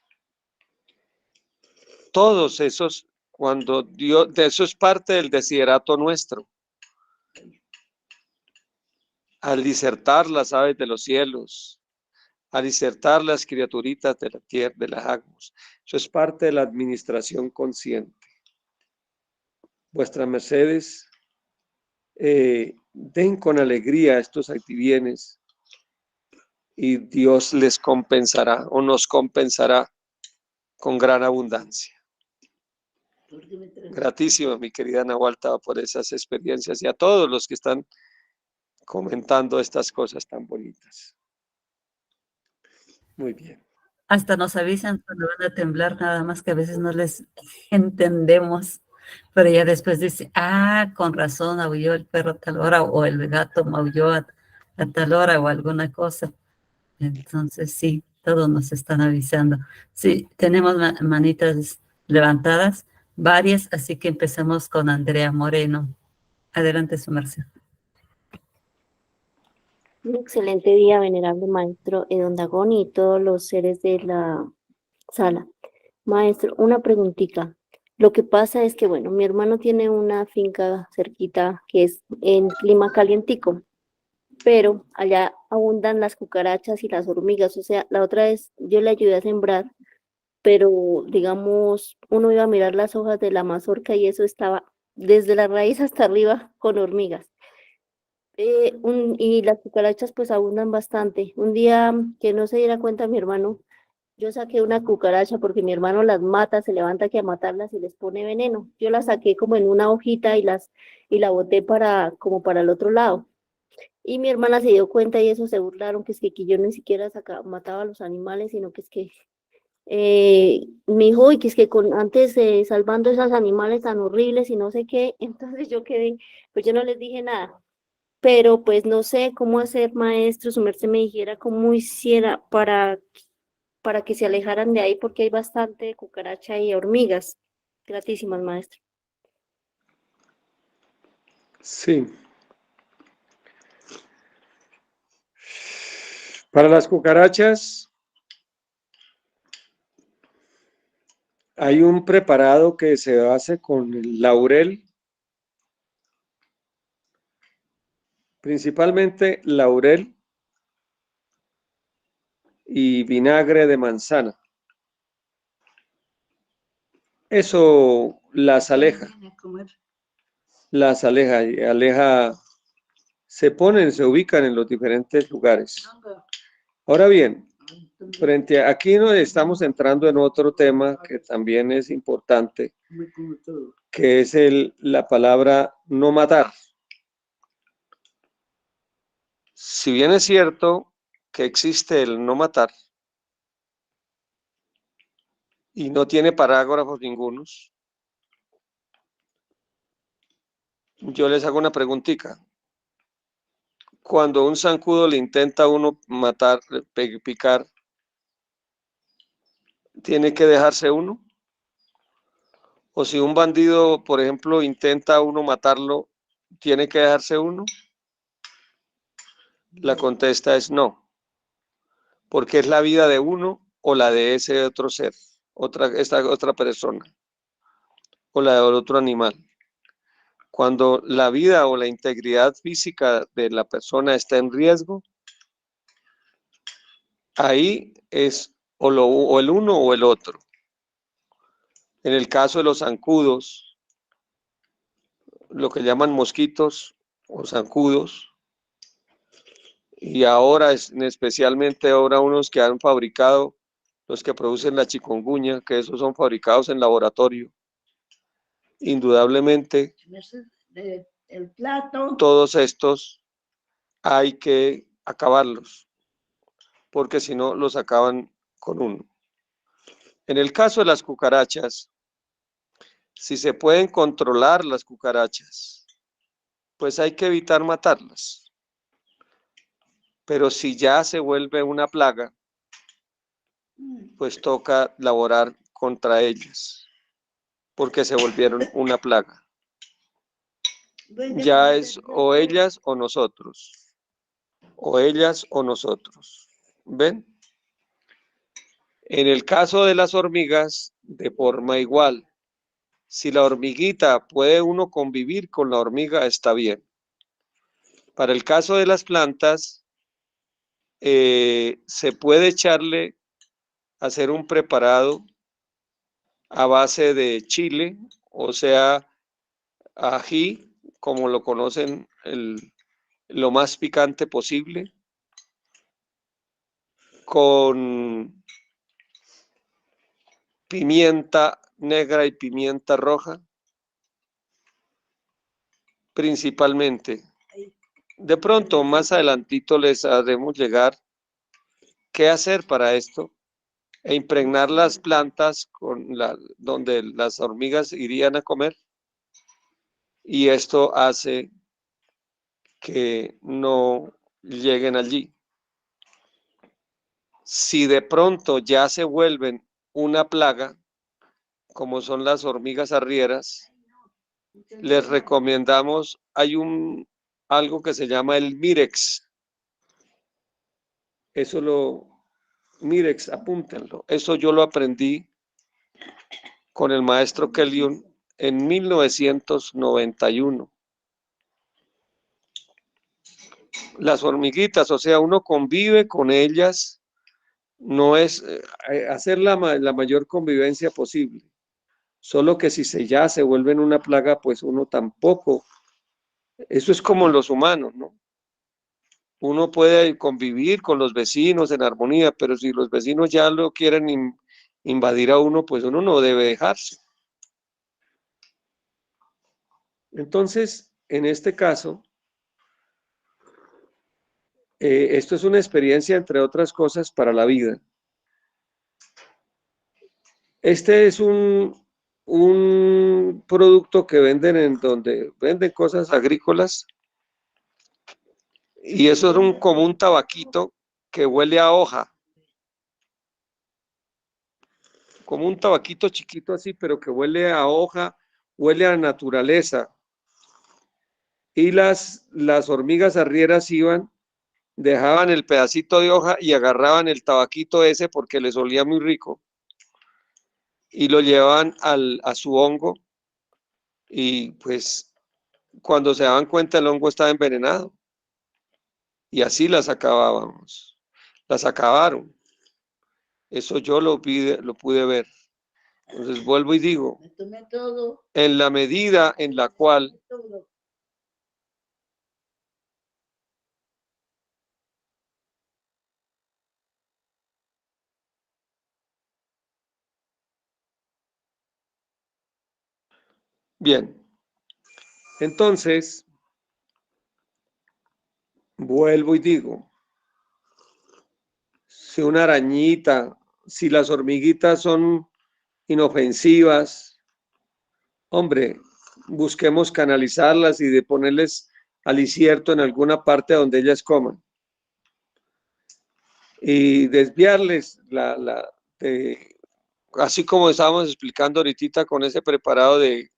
Speaker 1: Todos esos, cuando Dios, de eso es parte del desiderato nuestro. Al disertar las aves de los cielos, al disertar las criaturitas de la tierra, de las aguas, eso es parte de la administración consciente. Vuestras mercedes, den con alegría estos activienes y Dios les compensará o nos compensará con gran abundancia. Gratísima, mi querida Nahualta, por esas experiencias y a todos los que están comentando estas cosas tan bonitas. Muy bien.
Speaker 2: Hasta nos avisan cuando van a temblar, nada más que a veces no les entendemos, pero ya después dice, con razón aulló el perro a tal hora o el gato maulló a tal hora o alguna cosa. Entonces sí, todos nos están avisando. Sí, tenemos manitas levantadas, varias, así que empezamos con Andrea Moreno. Adelante, su merced.
Speaker 6: Un excelente día, venerable maestro Don Dagón y todos los seres de la sala. Maestro, una preguntita. Lo que pasa es que, bueno, mi hermano tiene una finca cerquita que es en clima calientico, pero allá abundan las cucarachas y las hormigas. O sea, la otra vez yo le ayudé a sembrar, pero digamos, uno iba a mirar las hojas de la mazorca y eso estaba desde la raíz hasta arriba con hormigas. Y las cucarachas pues abundan bastante. Un día que no se diera cuenta mi hermano, yo saqué una cucaracha porque mi hermano las mata, se levanta aquí a matarlas y les pone veneno. Yo la saqué como en una hojita y la boté como para el otro lado. Y mi hermana se dio cuenta y eso se burlaron, que es que yo ni siquiera mataba a los animales, sino que es que me dijo, y que es que antes salvando esos animales tan horribles y no sé qué, entonces yo quedé, pues yo no les dije nada. Pero pues no sé cómo hacer, maestro, su merced me dijera cómo hiciera para que se alejaran de ahí, porque hay bastante cucaracha y hormigas. Gratísimas, maestro.
Speaker 1: Sí. Para las cucarachas hay un preparado que se hace con el laurel, principalmente laurel, y vinagre de manzana. Eso las aleja. Las aleja, se ponen, se ubican en los diferentes lugares. Ahora bien, frente a aquí nos estamos entrando en otro tema que también es importante, que es la palabra no matar. Si bien es cierto que existe el no matar y no tiene parágrafos ningunos, yo les hago una preguntita. Cuando un zancudo le intenta a uno matar, picar, ¿tiene que dejarse uno? O si un bandido, por ejemplo, intenta a uno matarlo, ¿tiene que dejarse uno? La contesta es no, porque es la vida de uno o la de ese otro ser, esta otra persona, o la del otro animal. Cuando la vida o la integridad física de la persona está en riesgo, ahí es o el uno o el otro. En el caso de los zancudos, lo que llaman mosquitos o zancudos, y ahora especialmente ahora unos que han fabricado, los que producen la chikungunya, que esos son fabricados en laboratorio, indudablemente todos estos hay que acabarlos, porque si no los acaban con uno. En el caso de las cucarachas, si se pueden controlar las cucarachas, pues hay que evitar matarlas. Pero si ya se vuelve una plaga, pues toca laborar contra ellas, porque se volvieron una plaga. Ya es o ellas o nosotros, o ellas o nosotros. ¿Ven? En el caso de las hormigas, de forma igual. Si la hormiguita puede uno convivir con la hormiga, está bien. Para el caso de las plantas, se puede echarle, hacer un preparado a base de chile, o sea, ají, como lo conocen, lo más picante posible, con pimienta negra y pimienta roja, principalmente. De pronto, más adelantito les haremos llegar qué hacer para esto e impregnar las plantas donde las hormigas irían a comer, y esto hace que no lleguen allí. Si de pronto ya se vuelven una plaga, como son las hormigas arrieras, les recomendamos, hay algo que se llama el Mirex. Mirex, apúntenlo. Eso yo lo aprendí con el maestro Kelly en 1991. Las hormiguitas, o sea, uno convive con ellas, no es hacer la mayor convivencia posible. Solo que si ya se vuelven una plaga, pues uno tampoco. Eso es como los humanos, ¿no? Uno puede convivir con los vecinos en armonía, pero si los vecinos ya lo quieren invadir a uno, pues uno no debe dejarse. Entonces, en este caso, esto es una experiencia, entre otras cosas, para la vida. Este es un producto que venden en donde venden cosas agrícolas, y eso es como un tabaquito que huele a hoja, como un tabaquito chiquito así, pero que huele a hoja, huele a naturaleza. Y las hormigas arrieras iban, dejaban el pedacito de hoja y agarraban el tabaquito ese porque les olía muy rico, y lo llevaban a su hongo, y pues cuando se daban cuenta el hongo estaba envenenado, y así las acabábamos, las acabaron. Eso yo lo pude ver. Entonces vuelvo y digo, en la medida en la cual bien, entonces vuelvo y digo, si una arañita, si las hormiguitas son inofensivas, hombre, busquemos canalizarlas y de ponerles alicierto en alguna parte donde ellas coman y desviarles así como estábamos explicando ahorita con ese preparado de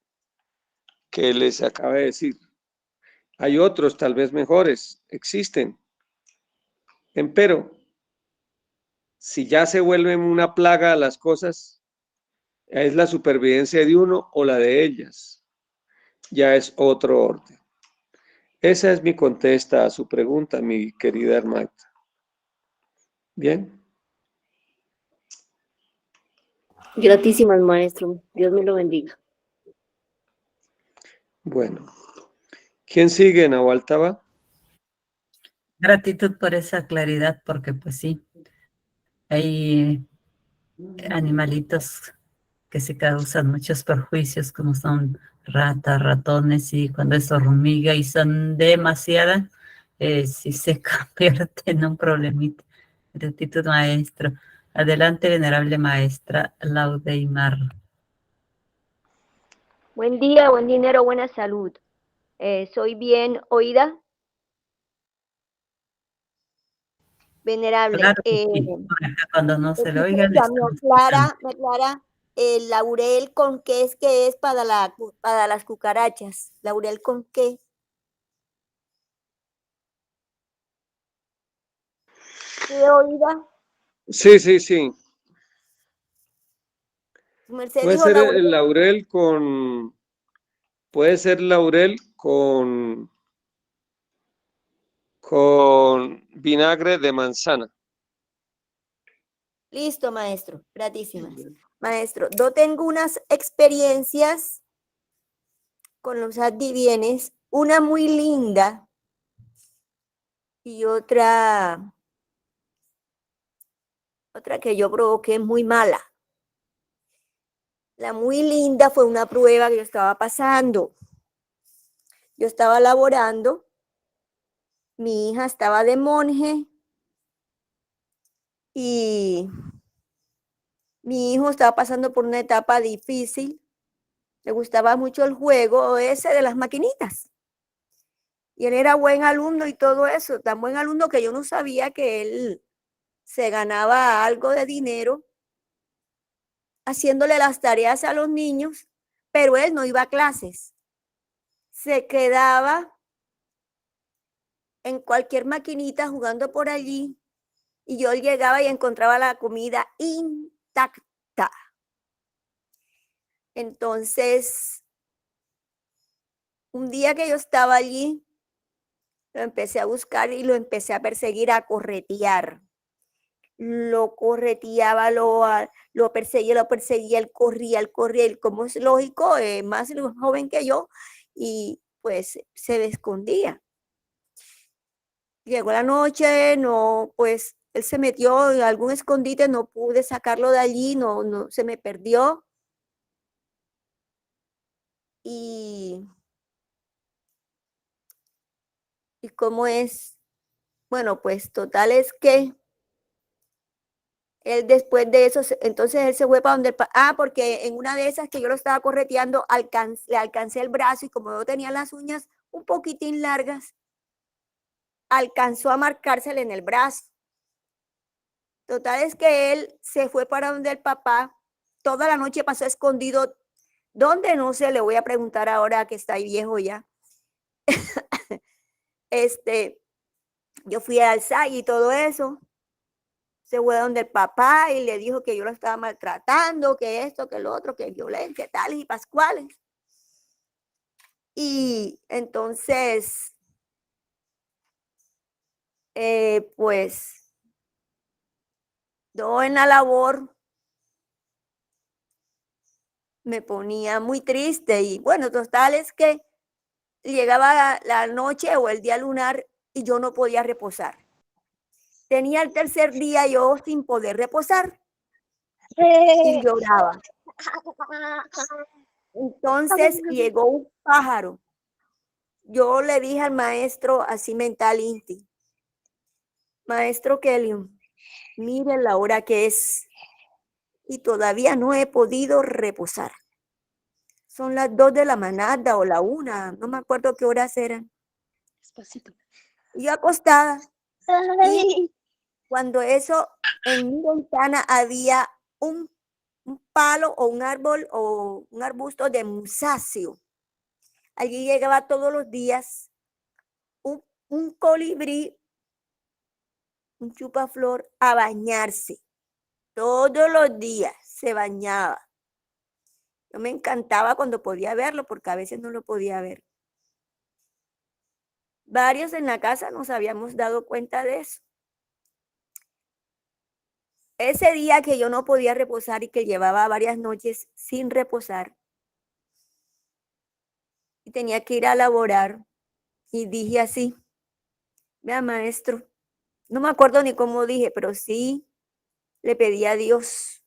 Speaker 1: que les acabé de decir. Hay otros tal vez mejores, existen. Empero, si ya se vuelven una plaga las cosas, es la supervivencia de uno o la de ellas. Ya es otro orden. Esa es mi contesta a su pregunta, mi querida hermana. Bien.
Speaker 6: Gratísimas, maestro. Dios me lo bendiga.
Speaker 1: Bueno. ¿Quién sigue, Nahualtaba?
Speaker 2: Gratitud por esa claridad, porque pues sí, hay animalitos que se causan muchos perjuicios, como son ratas, ratones, y cuando es hormiga y son demasiadas, sí se convierte en un problemita. Gratitud, maestro. Adelante, venerable maestra Laudeimar.
Speaker 7: Buen día, buen dinero, buena salud. ¿Soy bien oída? Venerable.
Speaker 2: Claro que sí. Por acá, cuando no se le oiga, le
Speaker 7: Me
Speaker 2: estamos escuchando.
Speaker 7: aclara el laurel con qué es que es para las cucarachas. ¿Laurel con qué? ¿Sí oída?
Speaker 1: Sí, sí, sí.
Speaker 7: Su merced
Speaker 1: Puede
Speaker 7: dijo
Speaker 1: ser
Speaker 7: laurel.
Speaker 1: el laurel con, puede ser laurel con vinagre de manzana.
Speaker 7: Listo, maestro. Gratísimas. Maestro, yo tengo unas experiencias con los adivienes, una muy linda y otra que yo provoqué muy mala. La muy linda fue una prueba que yo estaba pasando. Yo estaba laborando, mi hija estaba de monje y mi hijo estaba pasando por una etapa difícil. Le gustaba mucho el juego ese de las maquinitas. Y él era buen alumno y todo eso, tan buen alumno que yo no sabía que él se ganaba algo de dinero haciéndole las tareas a los niños, pero él no iba a clases. Se quedaba en cualquier maquinita jugando por allí y yo llegaba y encontraba la comida intacta. Entonces, un día que yo estaba allí, lo empecé a buscar y lo empecé a perseguir, a corretear. Lo correteaba, lo perseguía, él corría, él, como es lógico, más joven que yo, y pues se escondía. Llegó la noche, no, pues él se metió en algún escondite, no pude sacarlo de allí, no, se me perdió. Y cómo es, bueno, pues total es que él después de eso, entonces él se fue para donde, porque en una de esas que yo lo estaba correteando, le alcancé el brazo y como yo tenía las uñas un poquitín largas, alcanzó a marcársele en el brazo. Total es que él se fue para donde el papá, toda la noche pasó escondido. ¿Dónde? No sé, le voy a preguntar ahora que está ahí viejo ya. Yo fui al SAI y todo eso. Se fue donde el papá y le dijo que yo lo estaba maltratando, que esto, que lo otro, que violencia, tales y pascuales. Y entonces, pues, Yo en la labor me ponía muy triste y bueno, total es que llegaba la noche o el día lunar y yo no podía reposar. Tenía el tercer día yo sin poder reposar y lloraba. Entonces llegó un pájaro. Yo le dije al maestro así mental Inti, maestro Kelly, mire la hora que es y todavía no he podido reposar. Son las 2 de la mañana o la 1, no me acuerdo qué horas eran. Y yo acostada. Y cuando eso, en mi ventana había un palo o un árbol o un arbusto de musáceo. Allí llegaba todos los días un colibrí, un chupaflor, a bañarse. Todos los días se bañaba. Yo me encantaba cuando podía verlo, porque a veces no lo podía ver. Varios en la casa nos habíamos dado cuenta de eso. Ese día que yo no podía reposar y que llevaba varias noches sin reposar y tenía que ir a laborar, y dije así, vea maestro, no me acuerdo ni cómo dije, pero sí le pedí a Dios,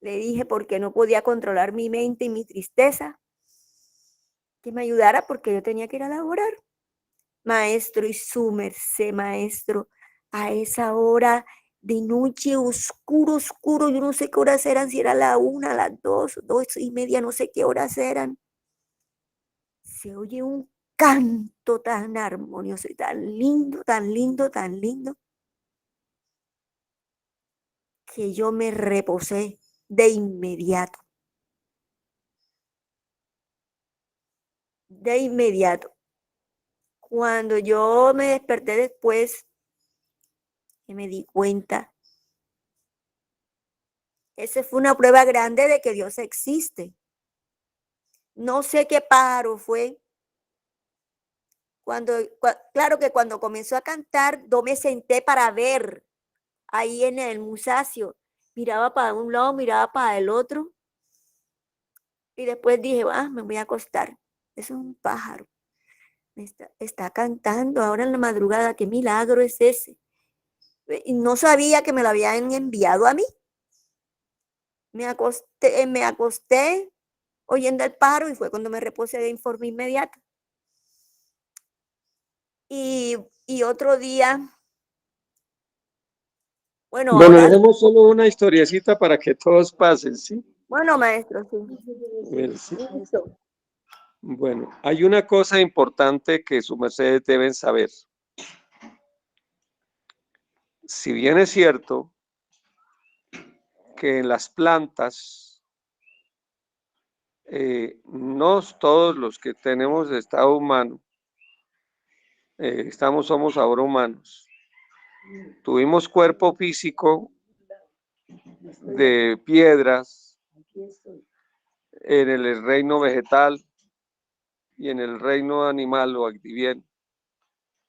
Speaker 7: le dije porque no podía controlar mi mente y mi tristeza, que me ayudara porque yo tenía que ir a laborar. Maestro, y su merced, maestro, a esa hora de noche, oscuro, oscuro, yo no sé qué horas eran, si era la 1, las 2, 2:30, no sé qué horas eran. Se oye un canto tan armonioso y tan lindo, tan lindo, tan lindo, que yo me reposé de inmediato. De inmediato. Cuando yo me desperté después, que me di cuenta, esa fue una prueba grande de que Dios existe. No sé qué pájaro fue. Claro que cuando comenzó a cantar, yo me senté para ver ahí en el musacio. Miraba para un lado, miraba para el otro. Y después dije, me voy a acostar. Eso es un pájaro. Está cantando ahora en la madrugada. ¿Qué milagro es ese? Y no sabía que me lo habían enviado a mí. Me acosté oyendo el pájaro y fue cuando me reposé de forma inmediata. Y otro día, bueno,
Speaker 1: Bueno,
Speaker 7: ahora,
Speaker 1: dejemos solo una historiecita para que todos pasen, ¿sí?
Speaker 7: bueno, maestro, sí.
Speaker 1: Sí.
Speaker 7: Listo.
Speaker 1: Bueno, hay una cosa importante que sus mercedes deben saber. Si bien es cierto que en las plantas, no todos los que tenemos estado humano, somos ahora humanos, tuvimos cuerpo físico de piedras en el reino vegetal y en el reino animal o activiano.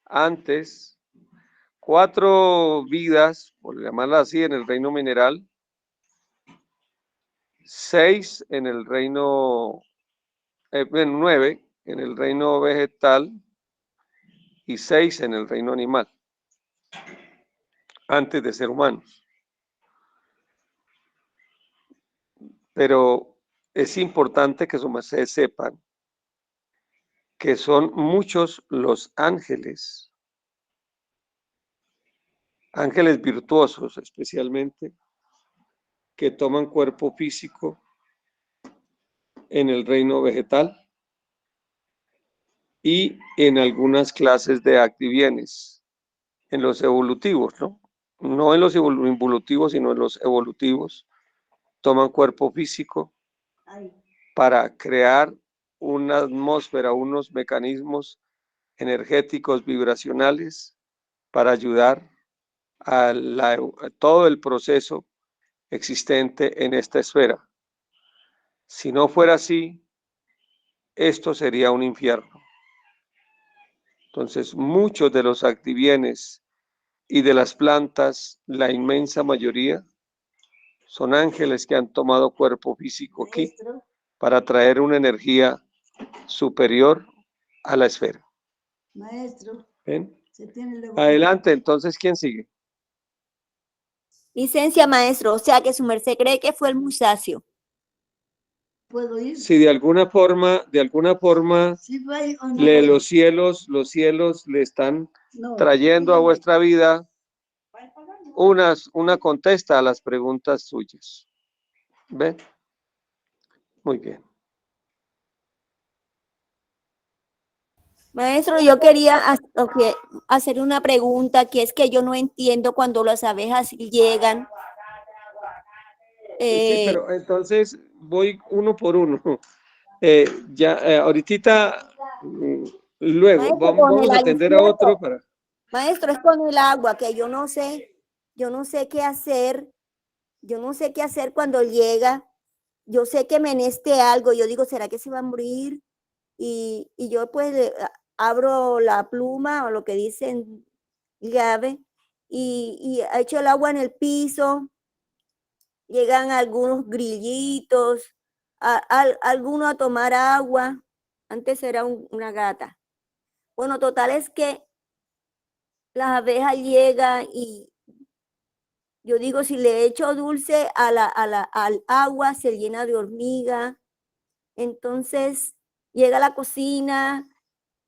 Speaker 1: Antes, 4 vidas, por llamarla así, en el reino mineral, 6 en el reino, 9 en el reino vegetal y 6 en el reino animal, antes de ser humanos. Pero es importante que sus mercedes sepan que son muchos los ángeles virtuosos especialmente, que toman cuerpo físico en el reino vegetal y en algunas clases de activienes, en los evolutivos, ¿no? No en los involutivos, sino en los evolutivos, toman cuerpo físico para crear una atmósfera, unos mecanismos energéticos vibracionales para ayudar a todo el proceso existente en esta esfera. Si no fuera así, esto sería un infierno. Entonces, muchos de los activienes y de las plantas, la inmensa mayoría, son ángeles que han tomado cuerpo físico aquí para traer una energía superior a la esfera.
Speaker 8: Maestro,
Speaker 1: ¿Ven?
Speaker 8: se tiene luego.
Speaker 1: Adelante, entonces, ¿quién sigue?
Speaker 7: Licencia, maestro, o sea que su merced cree que fue el musacio.
Speaker 8: ¿Puedo ir?
Speaker 1: Si de alguna forma,
Speaker 8: ¿Sí voy o no
Speaker 1: los
Speaker 8: voy?
Speaker 1: cielos le están
Speaker 8: No.
Speaker 1: trayendo a vuestra vida una contesta a las preguntas suyas. ¿Ven? Muy bien.
Speaker 7: Maestro, yo quería hacer una pregunta, que es que yo no entiendo cuando las abejas llegan.
Speaker 1: Sí, pero entonces voy uno por uno. Ahorita, luego,
Speaker 7: Maestro, con
Speaker 1: vamos
Speaker 7: el
Speaker 1: a atender a otro para...
Speaker 7: Maestro, es con el agua, que yo no sé qué hacer, cuando llega. Yo sé que me neste algo, yo digo, ¿será que se va a morir? Y yo pues abro la pluma o lo que dicen llave y echo el agua en el piso, llegan algunos grillitos, alguno a tomar agua, antes era una gata. Bueno, total es que las abejas llegan y yo digo, si le echo dulce al agua, se llena de hormiga. Entonces llega a la cocina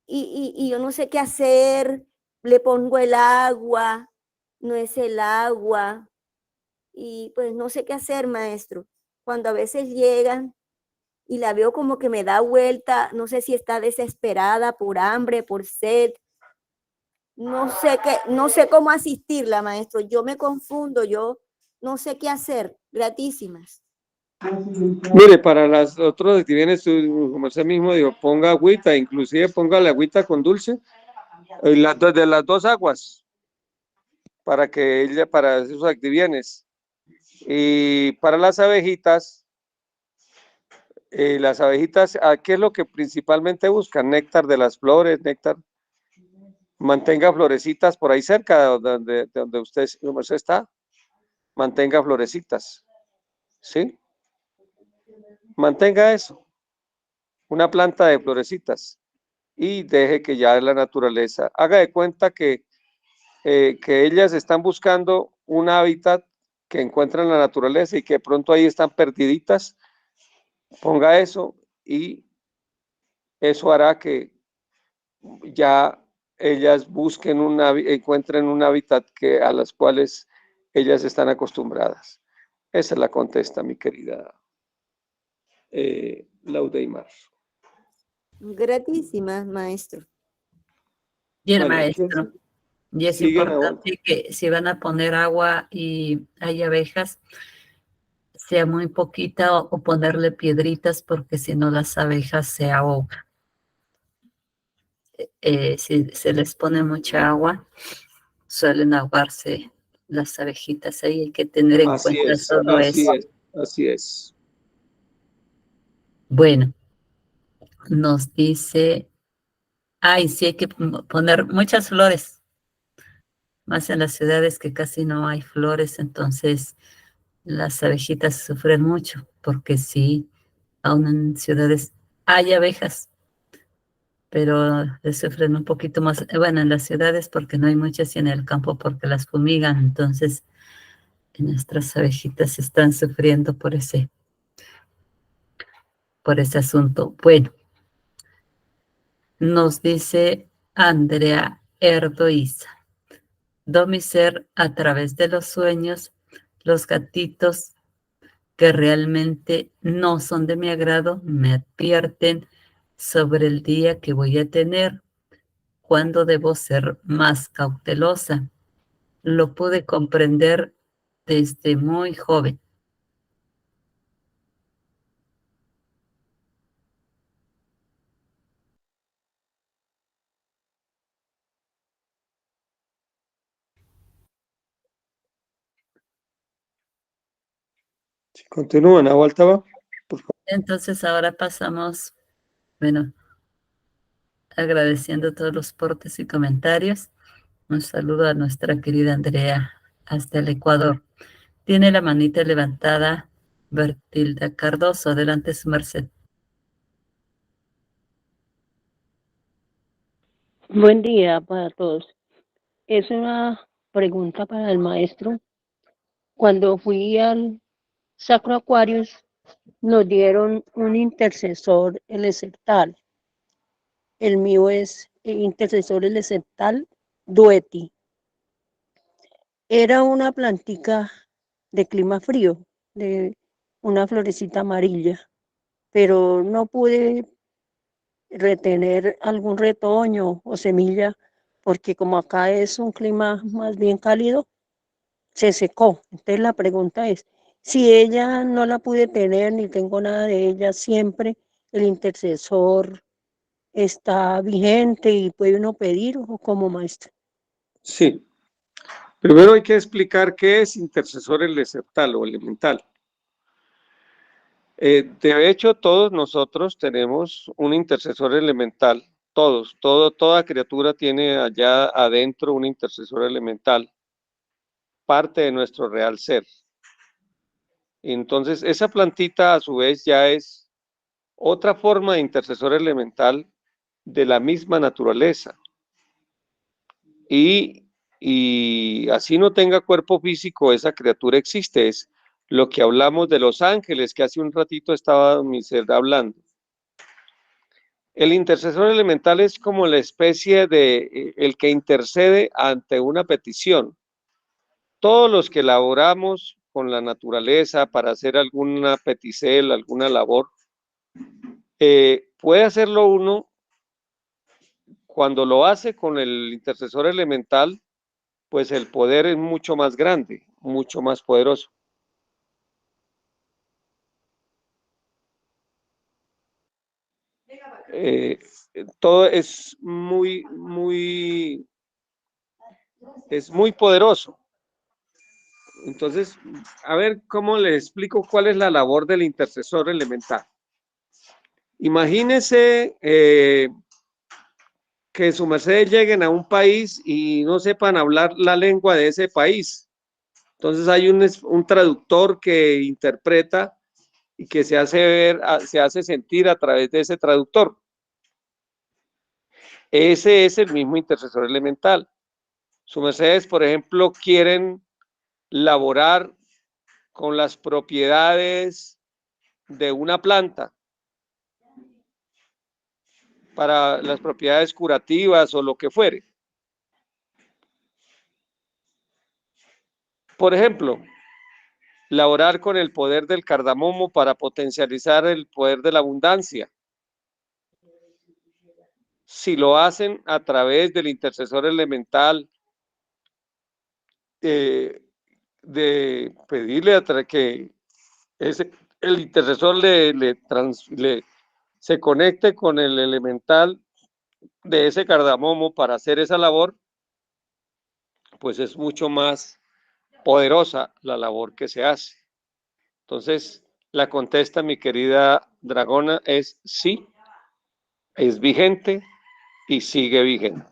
Speaker 7: y yo no sé qué hacer. Le pongo el agua, no es el agua. Y pues no sé qué hacer, maestro. Cuando a veces llegan y la veo como que me da vuelta, no sé si está desesperada por hambre, por sed. No sé cómo asistirla, maestro. Yo me confundo, yo no sé qué hacer. Gratísimas.
Speaker 1: Mire, para las otras actividades, como usted mismo dijo, ponga agüita, inclusive ponga la agüita con dulce, de las dos aguas, para esos actividades. Y para las abejitas, ¿qué es lo que principalmente buscan? Néctar de las flores, néctar. Mantenga florecitas por ahí cerca de donde usted está. Mantenga florecitas. ¿Sí? Mantenga eso. Una planta de florecitas. Y deje que ya la naturaleza haga de cuenta que ellas están buscando un hábitat que encuentran en la naturaleza y que de pronto ahí están perdiditas. Ponga eso y eso hará que ya ellas encuentren un hábitat a las cuales ellas están acostumbradas. Esa es la contesta, mi querida Laudeimar.
Speaker 7: Gratísimas, maestro.
Speaker 2: Y el
Speaker 1: Vale,
Speaker 2: maestro. Y es
Speaker 1: siguen a otro.
Speaker 2: importante que si van a poner agua y hay abejas, sea muy poquita o ponerle piedritas porque si no las abejas se ahogan. Si se les pone mucha agua, suelen ahogarse las abejitas. Ahí hay que tener en
Speaker 1: Así
Speaker 2: cuenta
Speaker 1: es,
Speaker 2: todo
Speaker 1: así
Speaker 2: eso.
Speaker 1: es, así es.
Speaker 2: Bueno, nos dice, ay, sí hay que poner muchas flores, más en las ciudades que casi no hay flores, entonces las abejitas sufren mucho, porque sí, aún en ciudades hay abejas, pero sufren un poquito más, bueno, en las ciudades porque no hay muchas y en el campo porque las fumigan, entonces nuestras abejitas están sufriendo por ese asunto. Bueno, nos dice Andrea Erdoiza, do mi ser a través de los sueños, los gatitos que realmente no son de mi agrado me advierten sobre el día que voy a tener, cuándo debo ser más cautelosa. Lo pude comprender desde muy joven.
Speaker 1: Si continúan, a vuelta va.
Speaker 2: Entonces ahora pasamos, bueno, agradeciendo todos los portes y comentarios. Un saludo a nuestra querida Andrea hasta el Ecuador. Tiene la manita levantada Bertilda Cardoso. Adelante, su merced.
Speaker 9: Buen día para todos. Es una pregunta para el maestro. Cuando fui al Sacro Aquarius, nos dieron un intercesor elemental. El mío es intercesor elemental Dueti. Era una plantica de clima frío, de una florecita amarilla, pero no pude retener algún retoño o semilla, porque como acá es un clima más bien cálido, se secó. Entonces la pregunta es, si ella no la pude tener ni tengo nada de ella, siempre el intercesor está vigente y puede uno pedir o como maestro.
Speaker 1: Sí. Primero hay que explicar qué es intercesor elemental o elemental. De hecho, todos nosotros tenemos un intercesor elemental. Toda criatura tiene allá adentro un intercesor elemental, parte de nuestro real ser. Entonces, esa plantita a su vez ya es otra forma de intercesor elemental de la misma naturaleza. Y así no tenga cuerpo físico, esa criatura existe. Es lo que hablamos de los ángeles, que hace un ratito estaba mi ser hablando. El intercesor elemental es como la especie de el que intercede ante una petición. Todos los que laboramos con la naturaleza para hacer alguna peticel, alguna labor, puede hacerlo uno cuando lo hace con el intercesor elemental, pues el poder es mucho más grande, mucho más poderoso. Todo es muy poderoso. Entonces, a ver cómo le explico cuál es la labor del intercesor elemental. Imagínese que su merced lleguen a un país y no sepan hablar la lengua de ese país. Entonces hay un traductor que interpreta y que se hace sentir a través de ese traductor. Ese es el mismo intercesor elemental. Sus mercedes, por ejemplo, quieren laborar con las propiedades de una planta para las propiedades curativas o lo que fuere. Por ejemplo, laborar con el poder del cardamomo para potencializar el poder de la abundancia. Si lo hacen a través del intercesor elemental, de pedirle que el intercesor se conecte con el elemental de ese cardamomo para hacer esa labor, pues es mucho más poderosa la labor que se hace. Entonces, la contesta, mi querida Dragona, es sí, es vigente y sigue vigente.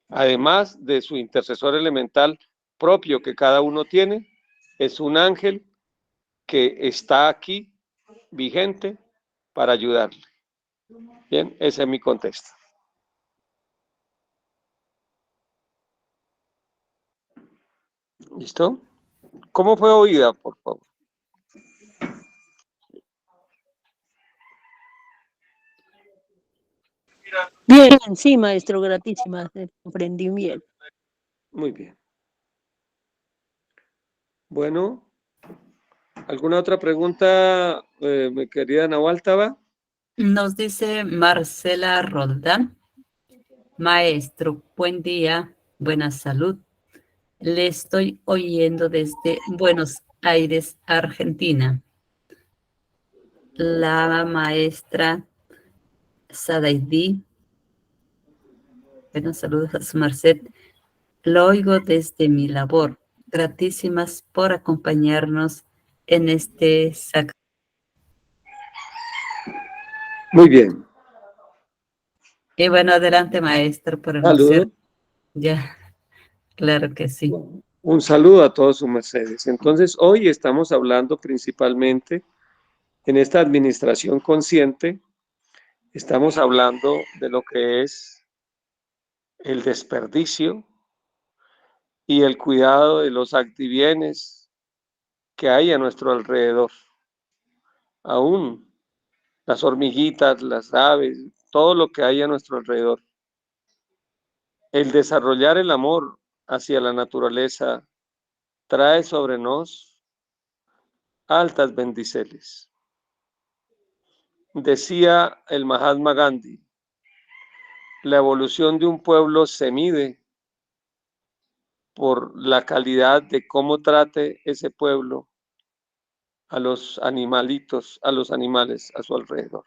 Speaker 1: Además de su intercesor elemental propio que cada uno tiene, es un ángel que está aquí vigente para ayudarle. Bien, esa es mi contesta. ¿Listo? ¿Cómo fue oída, por favor?
Speaker 9: Bien, sí, maestro, gratísima, comprendí bien.
Speaker 1: Muy bien. Bueno, ¿alguna otra pregunta, mi querida Nahualtaba?
Speaker 2: Nos dice Marcela Roldán. Maestro, buen día, buena salud. Le estoy oyendo desde Buenos Aires, Argentina. La maestra Sadaidí. Bueno, saludos a su merced. Lo oigo desde mi labor. Gratísimas por acompañarnos en este sacramento.
Speaker 1: Muy bien.
Speaker 2: Y bueno, adelante, maestro, por
Speaker 1: Saludos.
Speaker 2: anunciar. Ya, claro que sí.
Speaker 1: Un saludo a todos sus mercedes. Entonces, hoy estamos hablando principalmente en esta administración consciente, estamos hablando de lo que es el desperdicio y el cuidado de los actibienes que hay a nuestro alrededor. Aún las hormiguitas, las aves, todo lo que hay a nuestro alrededor. El desarrollar el amor hacia la naturaleza trae sobre nos altas bendiciones. Decía el Mahatma Gandhi, la evolución de un pueblo se mide por la calidad de cómo trate ese pueblo a los animalitos, a los animales a su alrededor.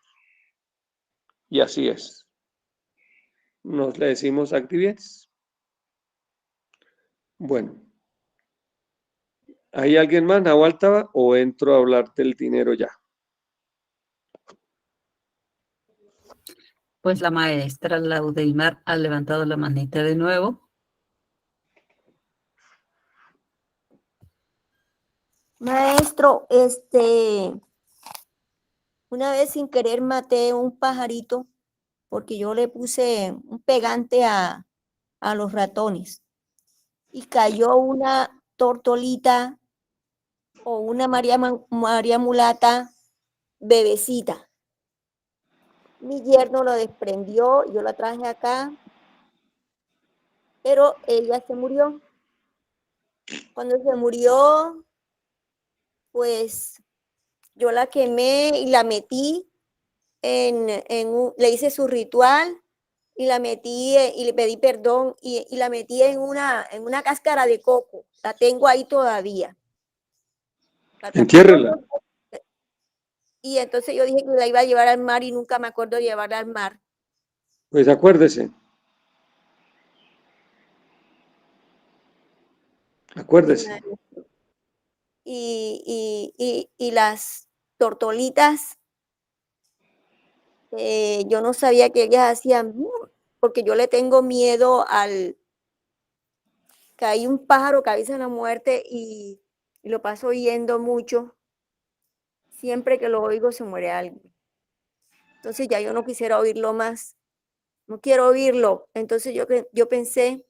Speaker 1: Y así es. Nos le decimos actividades. Bueno. ¿Hay alguien más, Nahualtaba, o entro a hablar del dinero ya?
Speaker 2: Pues la maestra Laudeimar ha levantado la manita de nuevo.
Speaker 7: Maestro, una vez sin querer maté un pajarito porque yo le puse un pegante a los ratones y cayó una tortolita o una María mulata bebecita. Mi yerno lo desprendió, yo la traje acá, pero ella se murió. Cuando se murió, pues yo la quemé y la metí le hice su ritual y la metí y le pedí perdón y la metí en una cáscara de coco. La tengo ahí todavía.
Speaker 1: Entiérrela.
Speaker 7: Y entonces yo dije que la iba a llevar al mar y nunca me acuerdo de llevarla al mar.
Speaker 1: Pues acuérdese. Acuérdese.
Speaker 7: Y las tortolitas, yo no sabía que ellas hacían, porque yo le tengo miedo que hay un pájaro que avisa la muerte y lo paso oyendo mucho. Siempre que lo oigo se muere alguien. Entonces ya yo no quisiera oírlo más. No quiero oírlo. Entonces yo pensé,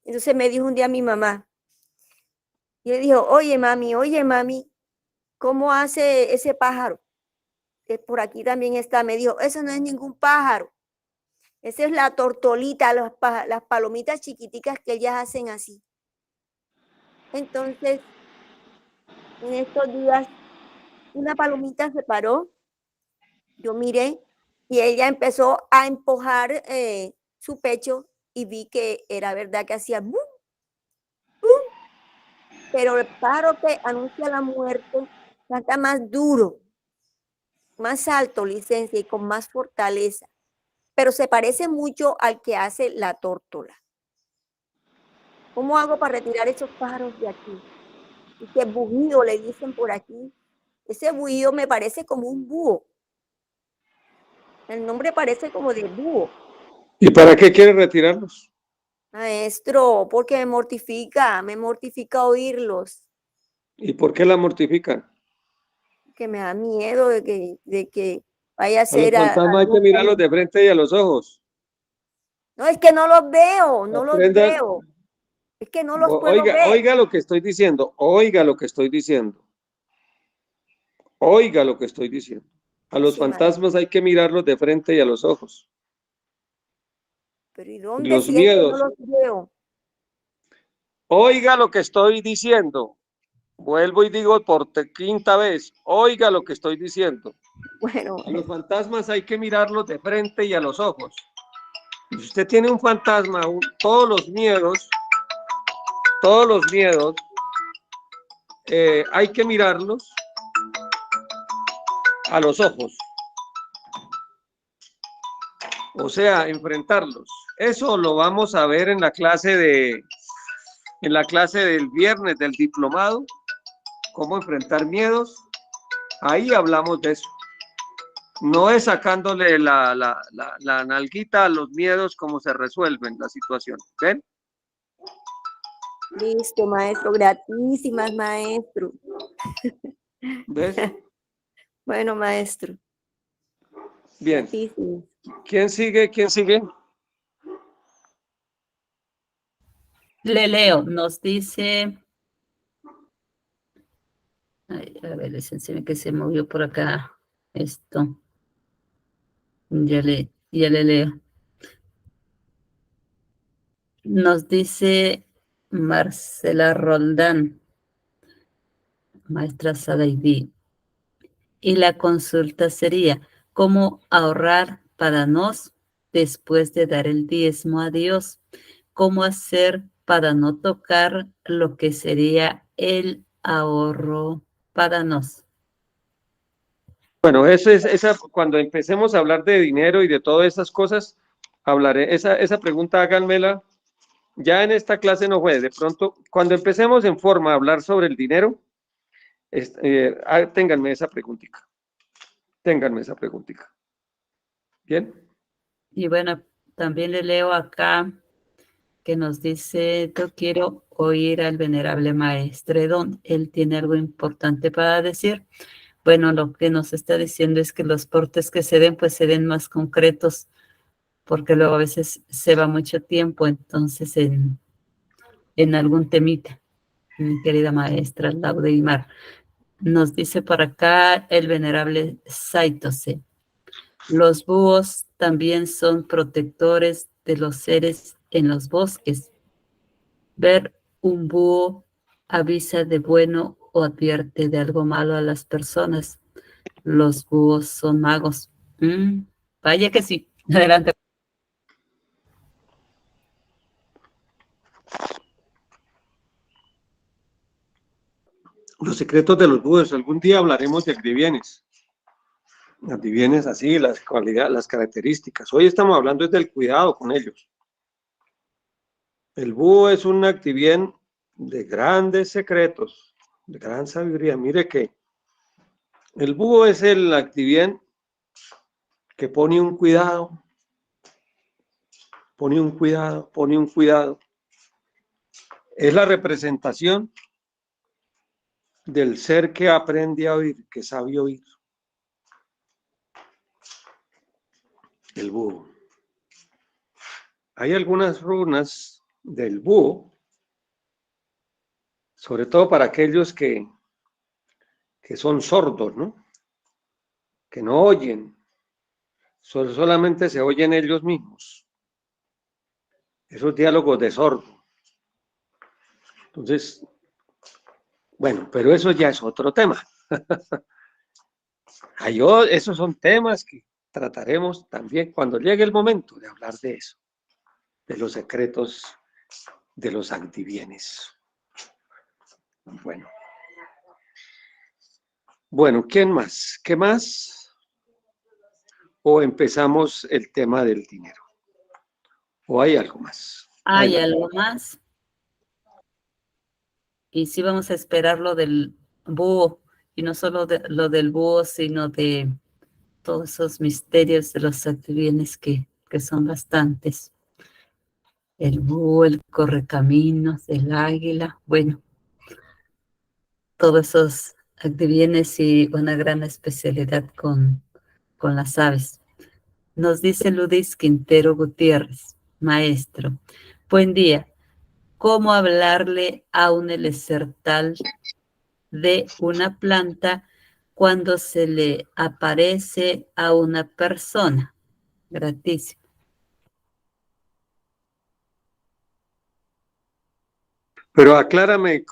Speaker 7: entonces me dijo un día mi mamá, y le dijo, oye mami, ¿cómo hace ese pájaro? Que por aquí también está. Me dijo, eso no es ningún pájaro. Esa es la tortolita, las palomitas chiquiticas que ellas hacen así. Entonces, en estos días, una palomita se paró, yo miré y ella empezó a empujar su pecho y vi que era verdad que hacía ¡bum! ¡Bum! Pero el pájaro que anuncia la muerte canta más duro, más alto, licencia, y con más fortaleza. Pero se parece mucho al que hace la tórtola. ¿Cómo hago para retirar esos pájaros de aquí? Y qué bujío le dicen por aquí. Ese bujío me parece como un búho. El nombre parece como de búho.
Speaker 1: ¿Y para qué quiere retirarlos?
Speaker 7: Maestro, porque me mortifica oírlos.
Speaker 1: ¿Y por qué la mortifican?
Speaker 7: Que me da miedo de que vaya a
Speaker 1: A los
Speaker 7: ser
Speaker 1: fantasmas hay que mirarlos de frente y a los ojos.
Speaker 7: No, es que no los veo, no los veo. Es que no los puedo ver.
Speaker 1: Oiga lo que estoy diciendo, oiga lo que estoy diciendo. Oiga lo que estoy diciendo. A los fantasmas hay que mirarlos de frente y a los ojos.
Speaker 7: Pero ¿y dónde?
Speaker 1: Los
Speaker 7: Si es que
Speaker 1: miedos.
Speaker 7: no los veo.
Speaker 1: Oiga lo que estoy diciendo. Vuelvo y digo por quinta vez, oiga lo que estoy diciendo.
Speaker 7: Bueno.
Speaker 1: A los fantasmas hay que mirarlos de frente y a los ojos. Si usted tiene un fantasma, todos los miedos, hay que mirarlos a los ojos. O sea, enfrentarlos. Eso lo vamos a ver en la clase del viernes del diplomado, cómo enfrentar miedos. Ahí hablamos de eso. No es sacándole la nalguita a los miedos como se resuelven las situaciones. ¿Ven?
Speaker 7: Listo, maestro. Gratísimas, maestro.
Speaker 1: ¿Ves?
Speaker 7: Bueno, maestro.
Speaker 1: Bien.
Speaker 7: Gratísimas.
Speaker 1: ¿Quién sigue? ¿Quién sigue?
Speaker 2: Le leo, nos dice, ay, a ver, licenciame que se movió por acá esto. Ya le leo. Nos dice Marcela Roldán, maestra Sadaidí. Y la consulta sería, ¿cómo ahorrar para nos después de dar el diezmo a Dios? ¿Cómo hacer para no tocar lo que sería el ahorro para nos?
Speaker 1: Bueno, eso es esa, cuando empecemos a hablar de dinero y de todas esas cosas, hablaré. Esa pregunta háganmela. Ya en esta clase no fue. De pronto, cuando empecemos en forma a hablar sobre el dinero, ténganme esa preguntita. Ténganme esa preguntita. ¿Bien?
Speaker 2: Y bueno, también le leo acá que nos dice, yo quiero oír al venerable maestro Don. Él tiene algo importante para decir. Bueno, lo que nos está diciendo es que los portes que se den, pues se den más concretos, porque luego a veces se va mucho tiempo, entonces en algún temita. Mi querida maestra Laudimar, nos dice por acá el venerable Saitose. Los búhos también son protectores de los seres en los bosques. Ver un búho avisa de bueno o advierte de algo malo a las personas. Los búhos son magos. Vaya que sí. Adelante.
Speaker 1: Los secretos de los búhos. Algún día hablaremos de activienes. Activienes así, las cualidades, las características. Hoy estamos hablando del cuidado con ellos. El búho es un activien de grandes secretos, de gran sabiduría. Mire que el búho es el activien que pone un cuidado, pone un cuidado, pone un cuidado. Es la representación del ser que aprende a oír, que sabe oír. El búho. Hay algunas runas del búho, sobre todo para aquellos que son sordos, ¿no? Que no oyen, solamente se oyen ellos mismos. Esos diálogos de sordo. Entonces, bueno, pero eso ya es otro tema. Esos son temas que trataremos también cuando llegue el momento de hablar de eso, de los secretos de los antivienes. Bueno. Bueno, ¿quién más? ¿Qué más? ¿O empezamos el tema del dinero? ¿O hay algo más?
Speaker 2: ¿Hay algo más? Y sí vamos a esperar lo del búho, y no solo lo del búho, sino de todos esos misterios de los activienes que son bastantes. El búho, el correcaminos, el águila, bueno, todos esos activienes y una gran especialidad con las aves. Nos dice Ludis Quintero Gutiérrez, maestro. Buen día. ¿Cómo hablarle a un elesertal de una planta cuando se le aparece a una persona? Gratísimo.
Speaker 1: Pero aclárame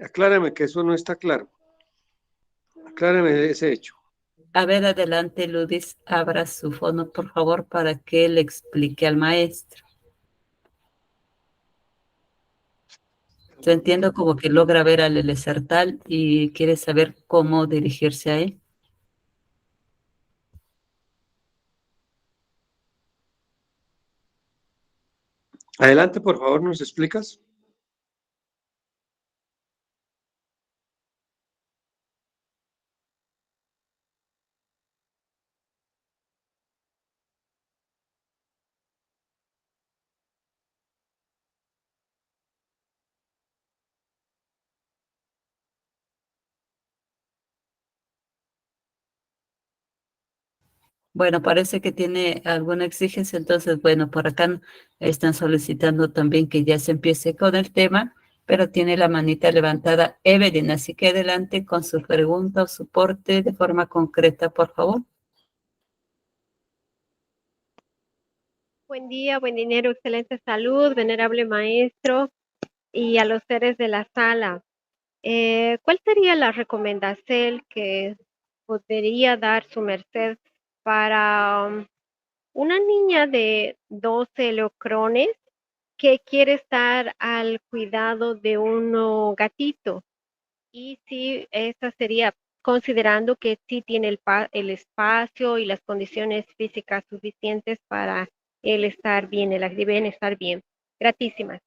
Speaker 1: aclárame que eso no está claro. Aclárame ese hecho.
Speaker 2: A ver, adelante, Ludis, abra su fono, por favor, para que le explique al maestro. Yo entiendo como que logra ver al elesertal y quiere saber cómo dirigirse a él.
Speaker 1: Adelante, por favor, ¿nos explicas?
Speaker 2: Bueno, parece que tiene alguna exigencia, entonces, bueno, por acá están solicitando también que ya se empiece con el tema, pero tiene la manita levantada Evelyn, así que adelante con su pregunta o soporte de forma concreta, por favor.
Speaker 10: Buen día, buen dinero, excelente salud, venerable maestro y a los seres de la sala. ¿Cuál sería la recomendación que podría dar su merced para una niña de 12 locrones que quiere estar al cuidado de un gatito? Y si esa sería considerando que sí tiene el espacio y las condiciones físicas suficientes para el estar bien, el bienestar bien. Gratísimas.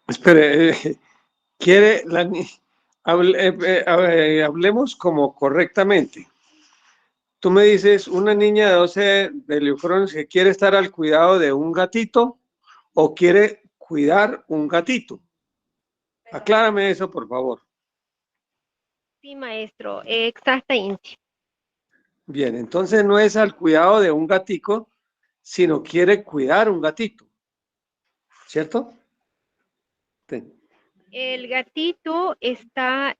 Speaker 1: Espere, quiere hablemos como correctamente. Tú me dices, una niña de 12 de leucrones que quiere estar al cuidado de un gatito o quiere cuidar un gatito. Aclárame eso, por favor.
Speaker 10: Sí, maestro, exactamente.
Speaker 1: Bien, entonces no es al cuidado de un gatico, sino quiere cuidar un gatito, ¿cierto? Sí.
Speaker 10: El gatito está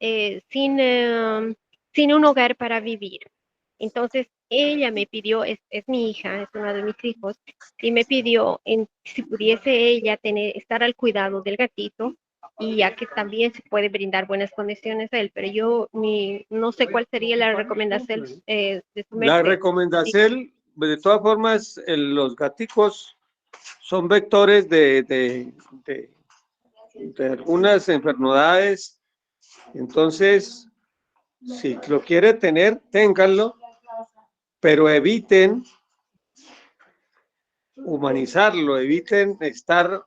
Speaker 10: sin un hogar para vivir. Entonces, ella me pidió, es mi hija, es uno de mis hijos, y me pidió si pudiese ella estar al cuidado del gatito, y ya que también se puede brindar buenas condiciones a él, pero yo no sé cuál sería la recomendación de su
Speaker 1: La
Speaker 10: merced.
Speaker 1: recomendación, de todas formas, los gaticos son vectores de algunas enfermedades. Entonces, si lo quiere tener, ténganlo, pero eviten humanizarlo, eviten estar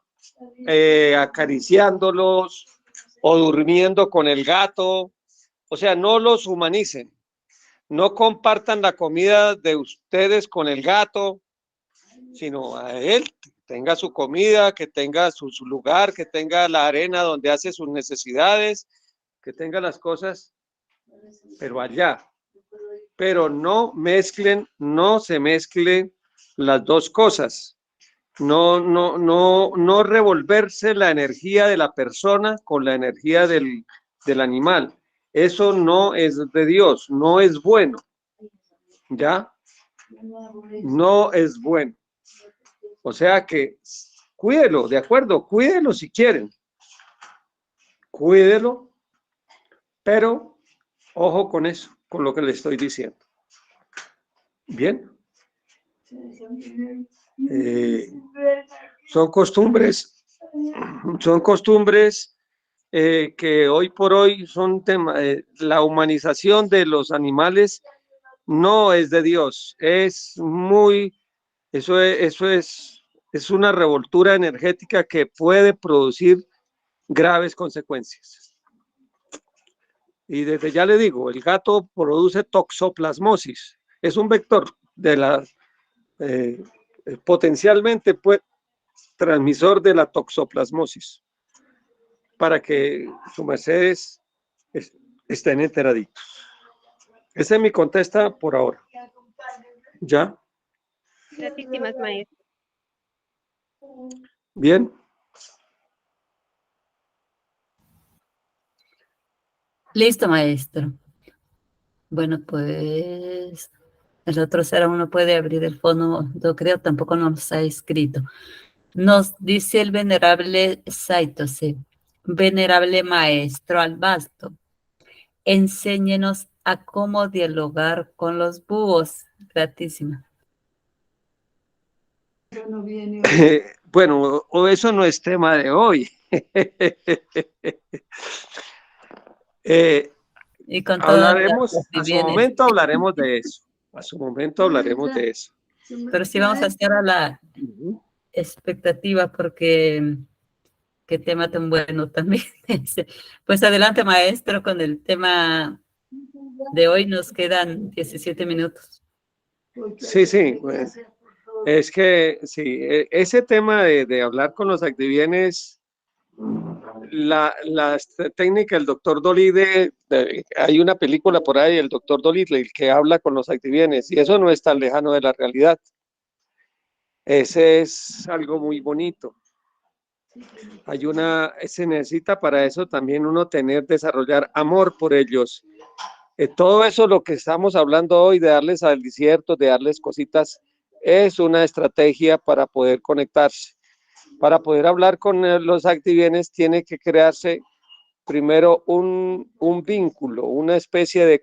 Speaker 1: acariciándolos o durmiendo con el gato. O sea, no los humanicen. No compartan la comida de ustedes con el gato, sino a él, que tenga su comida, que tenga su lugar, que tenga la arena donde hace sus necesidades, que tenga las cosas, pero allá. Pero no se mezclen las dos cosas. No revolverse la energía de la persona con la energía del animal. Eso no es de Dios, no es bueno. ¿Ya? No es bueno. O sea que cuídelo, de acuerdo, cuídelo si quieren. Cuídelo, pero ojo con eso, con lo que le estoy diciendo. Bien. Son costumbres que hoy por hoy son tema, la humanización de los animales no es de Dios, es una revoltura energética que puede producir graves consecuencias. Y desde ya le digo, el gato produce toxoplasmosis, es un vector de la potencialmente transmisor de la toxoplasmosis, para que su mercedes estén enteraditos. Esa es mi contesta por ahora. ¿Ya?
Speaker 10: Gratísimas, maestro.
Speaker 1: Bien.
Speaker 2: Listo, maestro. Bueno, pues el otro ser uno puede abrir el fono, yo creo, tampoco nos ha escrito. Nos dice el venerable Saitose, venerable maestro Albasto, enséñenos a cómo dialogar con los búhos. Gratísima.
Speaker 1: Bueno, eso no es tema de hoy.
Speaker 2: Y con
Speaker 1: hablaremos, a su momento hablaremos de eso. A su momento hablaremos de eso.
Speaker 2: Pero sí vamos a estar a la expectativa porque qué tema tan bueno también. Pues adelante, maestro, con el tema de hoy. Nos quedan 17 minutos.
Speaker 1: Sí, sí. Pues, es que sí, ese tema de hablar con los activienes la técnica del doctor Dolly hay una película por ahí, el doctor Dolly, el que habla con los activienes, y eso no es tan lejano de la realidad. Ese es algo muy bonito. Se necesita para eso también uno desarrollar amor por ellos. Todo eso, lo que estamos hablando hoy, de darles alicientos, de darles cositas, es una estrategia para poder conectarse. Para poder hablar con los activienes tiene que crearse primero un vínculo, una especie de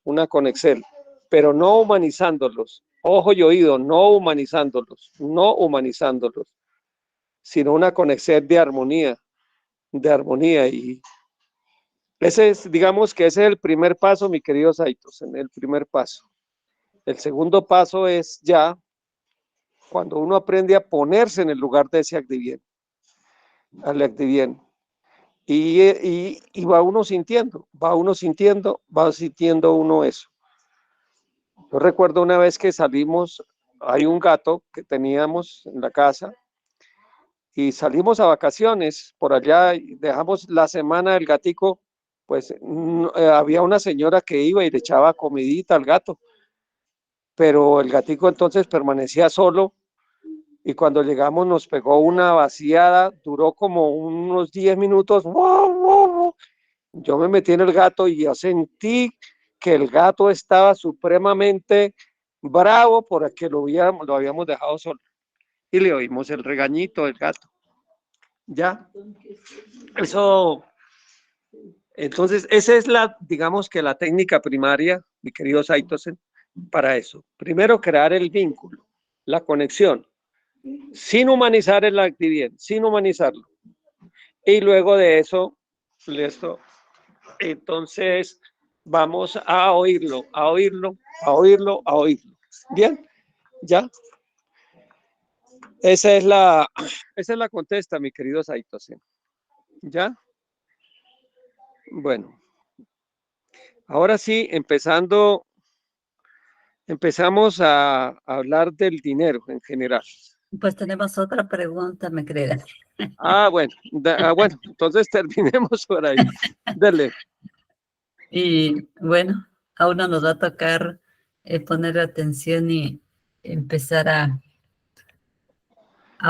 Speaker 1: una conexión, pero no humanizándolos. Ojo y oído, no humanizándolos, sino una conexión de armonía. Y ese es, digamos que ese es el primer paso, mi querido Saitos, en el primer paso. El segundo paso es ya cuando uno aprende a ponerse en el lugar de ese activien, al activien. Y va uno sintiendo uno eso. Yo recuerdo una vez que salimos, hay un gato que teníamos en la casa y salimos a vacaciones por allá y dejamos la semana del gatico, pues había una señora que iba y le echaba comidita al gato, pero el gatico entonces permanecía solo y cuando llegamos nos pegó una vaciada, duró como unos 10 minutos, yo me metí en el gato y yo sentí que el gato estaba supremamente bravo porque lo habíamos dejado solo. Y le oímos el regañito del gato. Ya. Eso. Entonces, esa es digamos que la técnica primaria, mi querido Saitosen, para eso. Primero, crear el vínculo, la conexión, sin humanizar el activien, sin humanizarlo. Y luego de eso, listo. Entonces, vamos a oírlo. Bien, ya. Esa es la contesta, mi querido Saitosen. ¿Ya? Bueno. Ahora sí, empezamos a hablar del dinero en general.
Speaker 2: Pues tenemos otra pregunta, me creerás.
Speaker 1: Bueno, entonces terminemos por ahí. Dale.
Speaker 2: Y bueno, a uno nos va a tocar poner atención y empezar a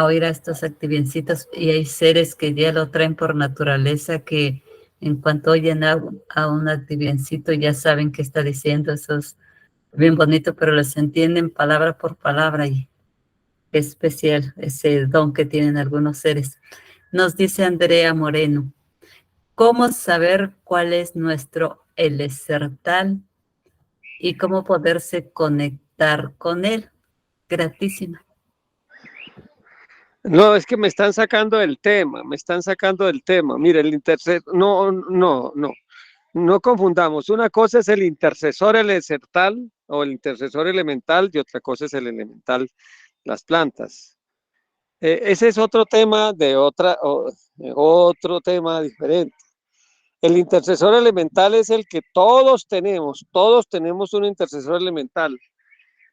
Speaker 2: oír a estos activiencitos, y hay seres que ya lo traen por naturaleza, que en cuanto oyen a un activiencito ya saben qué está diciendo. Eso es bien bonito, pero les entienden palabra por palabra y es especial ese don que tienen algunos seres. Nos dice Andrea Moreno, ¿cómo saber cuál es nuestro elesertal y cómo poderse conectar con él? Gratísima.
Speaker 1: No, es que me están sacando del tema. Mire, no confundamos. Una cosa es el intercesor elemental o el intercesor elemental y otra cosa es el elemental, las plantas. Ese es otro tema otro tema diferente. El intercesor elemental es el que todos tenemos un intercesor elemental.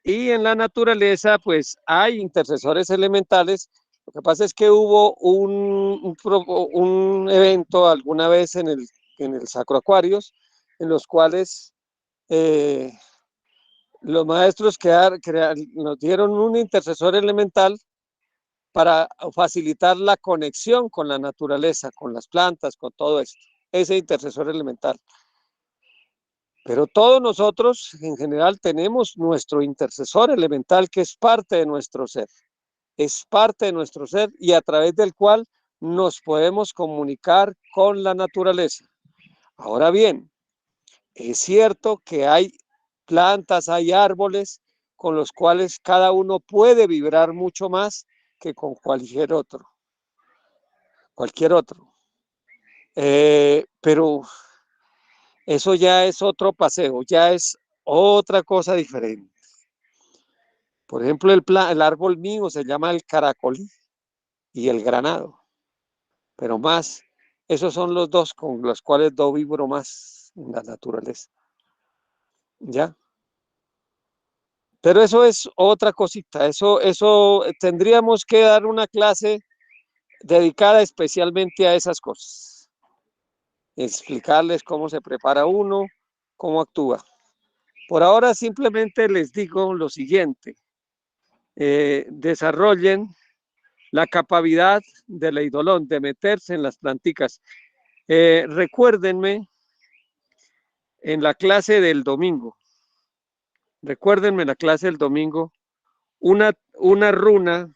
Speaker 1: Y en la naturaleza, pues hay intercesores elementales. Lo que pasa es que hubo un evento alguna vez en el Sacro Aquarios, en los cuales los maestros nos dieron un intercesor elemental para facilitar la conexión con la naturaleza, con las plantas, con todo esto. Ese intercesor elemental. Pero todos nosotros, en general, tenemos nuestro intercesor elemental, que es parte de nuestro ser. Es parte de nuestro ser y a través del cual nos podemos comunicar con la naturaleza. Ahora bien, es cierto que hay plantas, hay árboles con los cuales cada uno puede vibrar mucho más que con cualquier otro. Pero eso ya es otro paseo, ya es otra cosa diferente. Por ejemplo, el árbol mío se llama el caracolí y el granado, pero más, esos son los dos con los cuales yo vibro más en la naturaleza. ¿Ya? Pero eso es otra cosita, eso tendríamos que dar una clase dedicada especialmente a esas cosas. Explicarles cómo se prepara uno, cómo actúa. Por ahora simplemente les digo lo siguiente. Desarrollen la capacidad del eidolón, de meterse en las planticas. Recuérdenme en la clase del domingo, una runa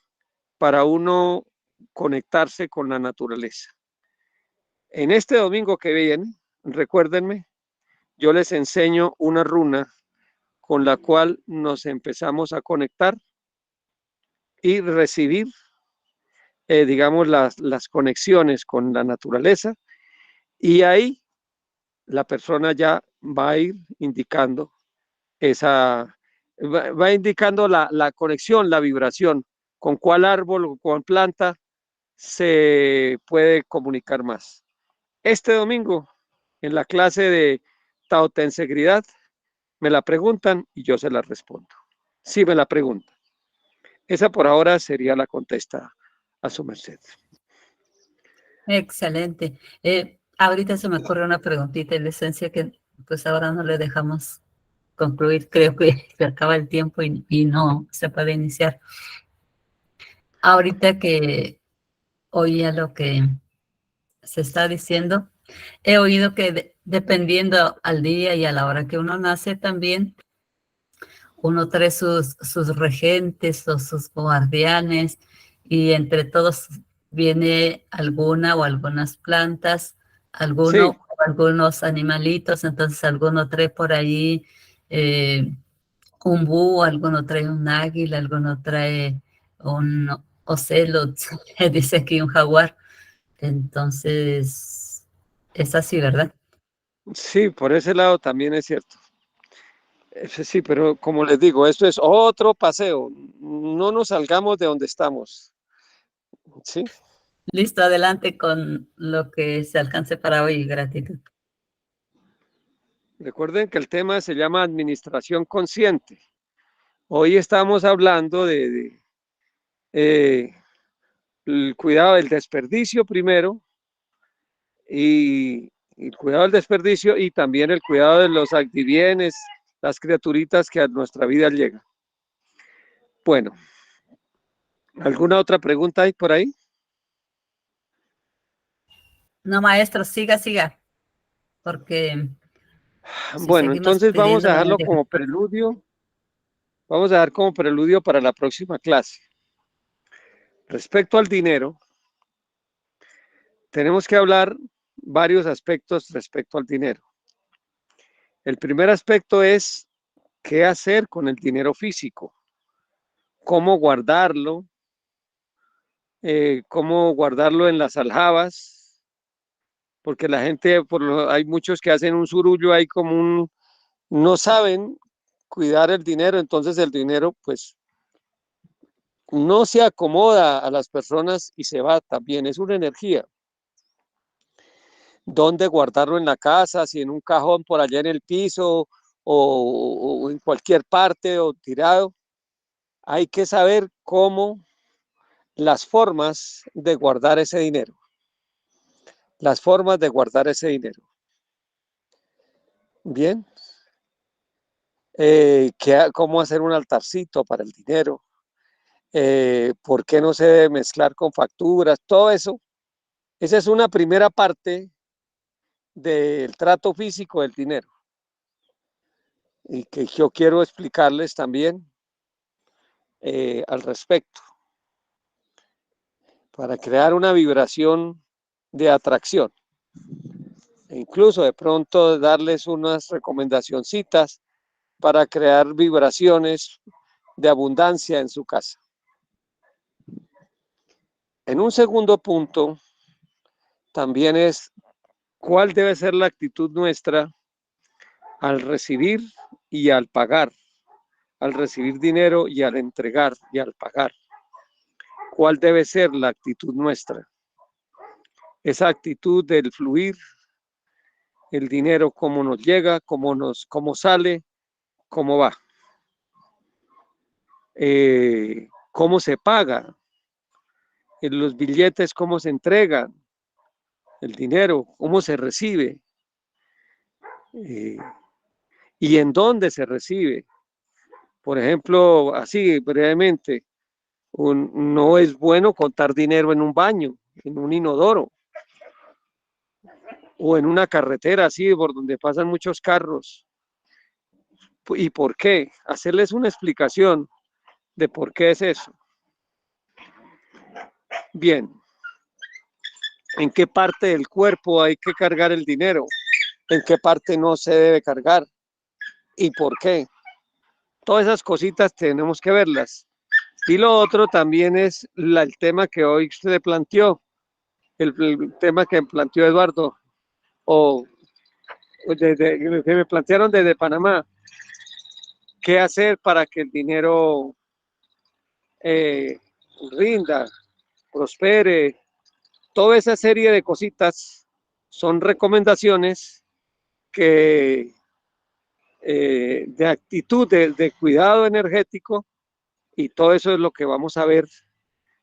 Speaker 1: para uno conectarse con la naturaleza. En este domingo que viene, recuérdenme, yo les enseño una runa con la cual nos empezamos a conectar y recibir, digamos, las conexiones con la naturaleza, y ahí la persona ya va a ir indicando va indicando la conexión, la vibración, con cuál árbol o con planta se puede comunicar más. Este domingo, en la clase de Taotensegridad, me la preguntan y yo se la respondo. Sí, me la preguntan. Esa por ahora sería la contesta a su merced.
Speaker 2: Excelente. Ahorita se me ocurre una preguntita en la esencia que pues ahora no le dejamos concluir. Creo que se acaba el tiempo y no se puede iniciar. Ahorita que oía lo que se está diciendo, he oído que dependiendo al día y a la hora que uno nace también, uno trae sus regentes o sus guardianes y entre todos viene alguna o algunas plantas,
Speaker 1: Sí,
Speaker 2: algunos animalitos, entonces alguno trae por ahí un búho, alguno trae un águila, alguno trae un ocelot, dice aquí un jaguar. Entonces, es así, ¿verdad?
Speaker 1: sí, por ese lado también es cierto. Sí, pero como les digo, esto es otro paseo. No nos salgamos de donde estamos. Sí.
Speaker 2: Listo, adelante con lo que se alcance para hoy. Gratitud.
Speaker 1: Recuerden que el tema se llama administración consciente. Hoy estamos hablando de el cuidado del desperdicio primero y el cuidado del desperdicio y también el cuidado de los activienes, las criaturitas que a nuestra vida llegan. Bueno, ¿alguna otra pregunta hay por ahí?
Speaker 2: No, maestro, siga, porque si
Speaker 1: Bueno,
Speaker 2: seguimos
Speaker 1: entonces vamos
Speaker 2: pidiendo
Speaker 1: a
Speaker 2: no me
Speaker 1: dejarlo
Speaker 2: deja.
Speaker 1: como preludio. Vamos a dar como preludio para la próxima clase. Respecto al dinero, tenemos que hablar varios aspectos respecto al dinero. El primer aspecto es qué hacer con el dinero físico, cómo guardarlo en las aljabas, porque la gente, hay muchos que hacen un surullo ahí no saben cuidar el dinero, entonces el dinero pues no se acomoda a las personas y se va también, es una energía. ¿Dónde guardarlo en la casa? Si en un cajón por allá en el piso o en cualquier parte o tirado. Hay que saber las formas de guardar ese dinero. Las formas de guardar ese dinero. Bien. ¿Cómo hacer un altarcito para el dinero? ¿Por qué no se debe mezclar con facturas? Todo eso. Esa es una primera parte del trato físico del dinero. Y que yo quiero explicarles también al respecto. Para crear una vibración de atracción. E incluso de pronto darles unas recomendacioncitas para crear vibraciones de abundancia en su casa. En un segundo punto, también es cuál debe ser la actitud nuestra al recibir y al pagar, al recibir dinero y al entregar y al pagar. ¿Cuál debe ser la actitud nuestra? Esa actitud del fluir, el dinero, cómo nos llega, cómo sale, cómo va. ¿Cómo se paga? los billetes, cómo se entregan, el dinero, cómo se recibe, y en dónde se recibe. Por ejemplo, así brevemente, no es bueno contar dinero en un baño, en un inodoro, o en una carretera así por donde pasan muchos carros. ¿Y por qué? Hacerles una explicación de por qué es eso. Bien, ¿en qué parte del cuerpo hay que cargar el dinero? ¿En qué parte no se debe cargar? ¿Y por qué? Todas esas cositas tenemos que verlas. Y lo otro también es el tema que hoy usted planteó, el tema que planteó Eduardo, o que me plantearon desde Panamá. ¿Qué hacer para que el dinero rinda, prospere? Toda esa serie de cositas son recomendaciones que de actitud, de cuidado energético, y todo eso es lo que vamos a ver,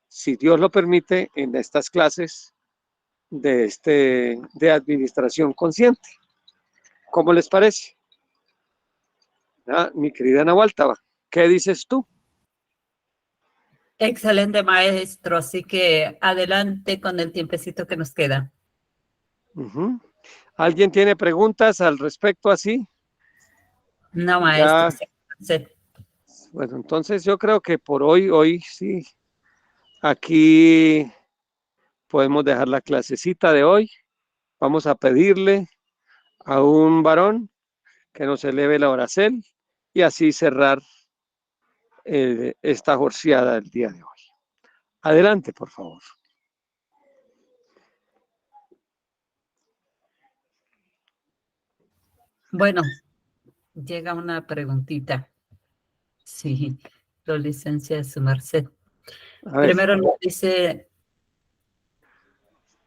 Speaker 1: si Dios lo permite, en estas clases de administración consciente. ¿Cómo les parece? Mi querida Nahualtaba, ¿qué dices tú?
Speaker 2: Excelente, maestro. Así que adelante con el tiempecito que nos queda.
Speaker 1: ¿Alguien tiene preguntas al respecto así?
Speaker 2: No, maestro. Sí.
Speaker 1: Bueno, entonces yo creo que por hoy sí, aquí podemos dejar la clasecita de hoy. Vamos a pedirle a un varón que nos eleve la oracel y así cerrar esta jorciada del día de hoy. Adelante, por favor.
Speaker 2: Bueno, llega una preguntita. Sí, lo licencia su merced. Primero nos dice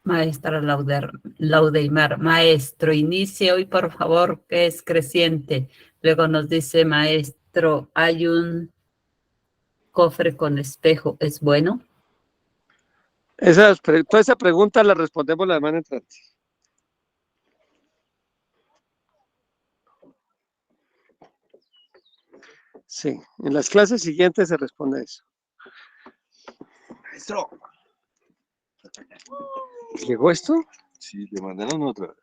Speaker 2: maestra Laudeimar, maestro, inicie hoy por favor, que es creciente. Luego nos dice maestro, hay un cofre con espejo, ¿es bueno?
Speaker 1: Toda esa pregunta la respondemos la semana entrante. Sí, en las clases siguientes se responde eso. Maestro. ¿Llegó esto?
Speaker 11: Sí, le mandaron otra.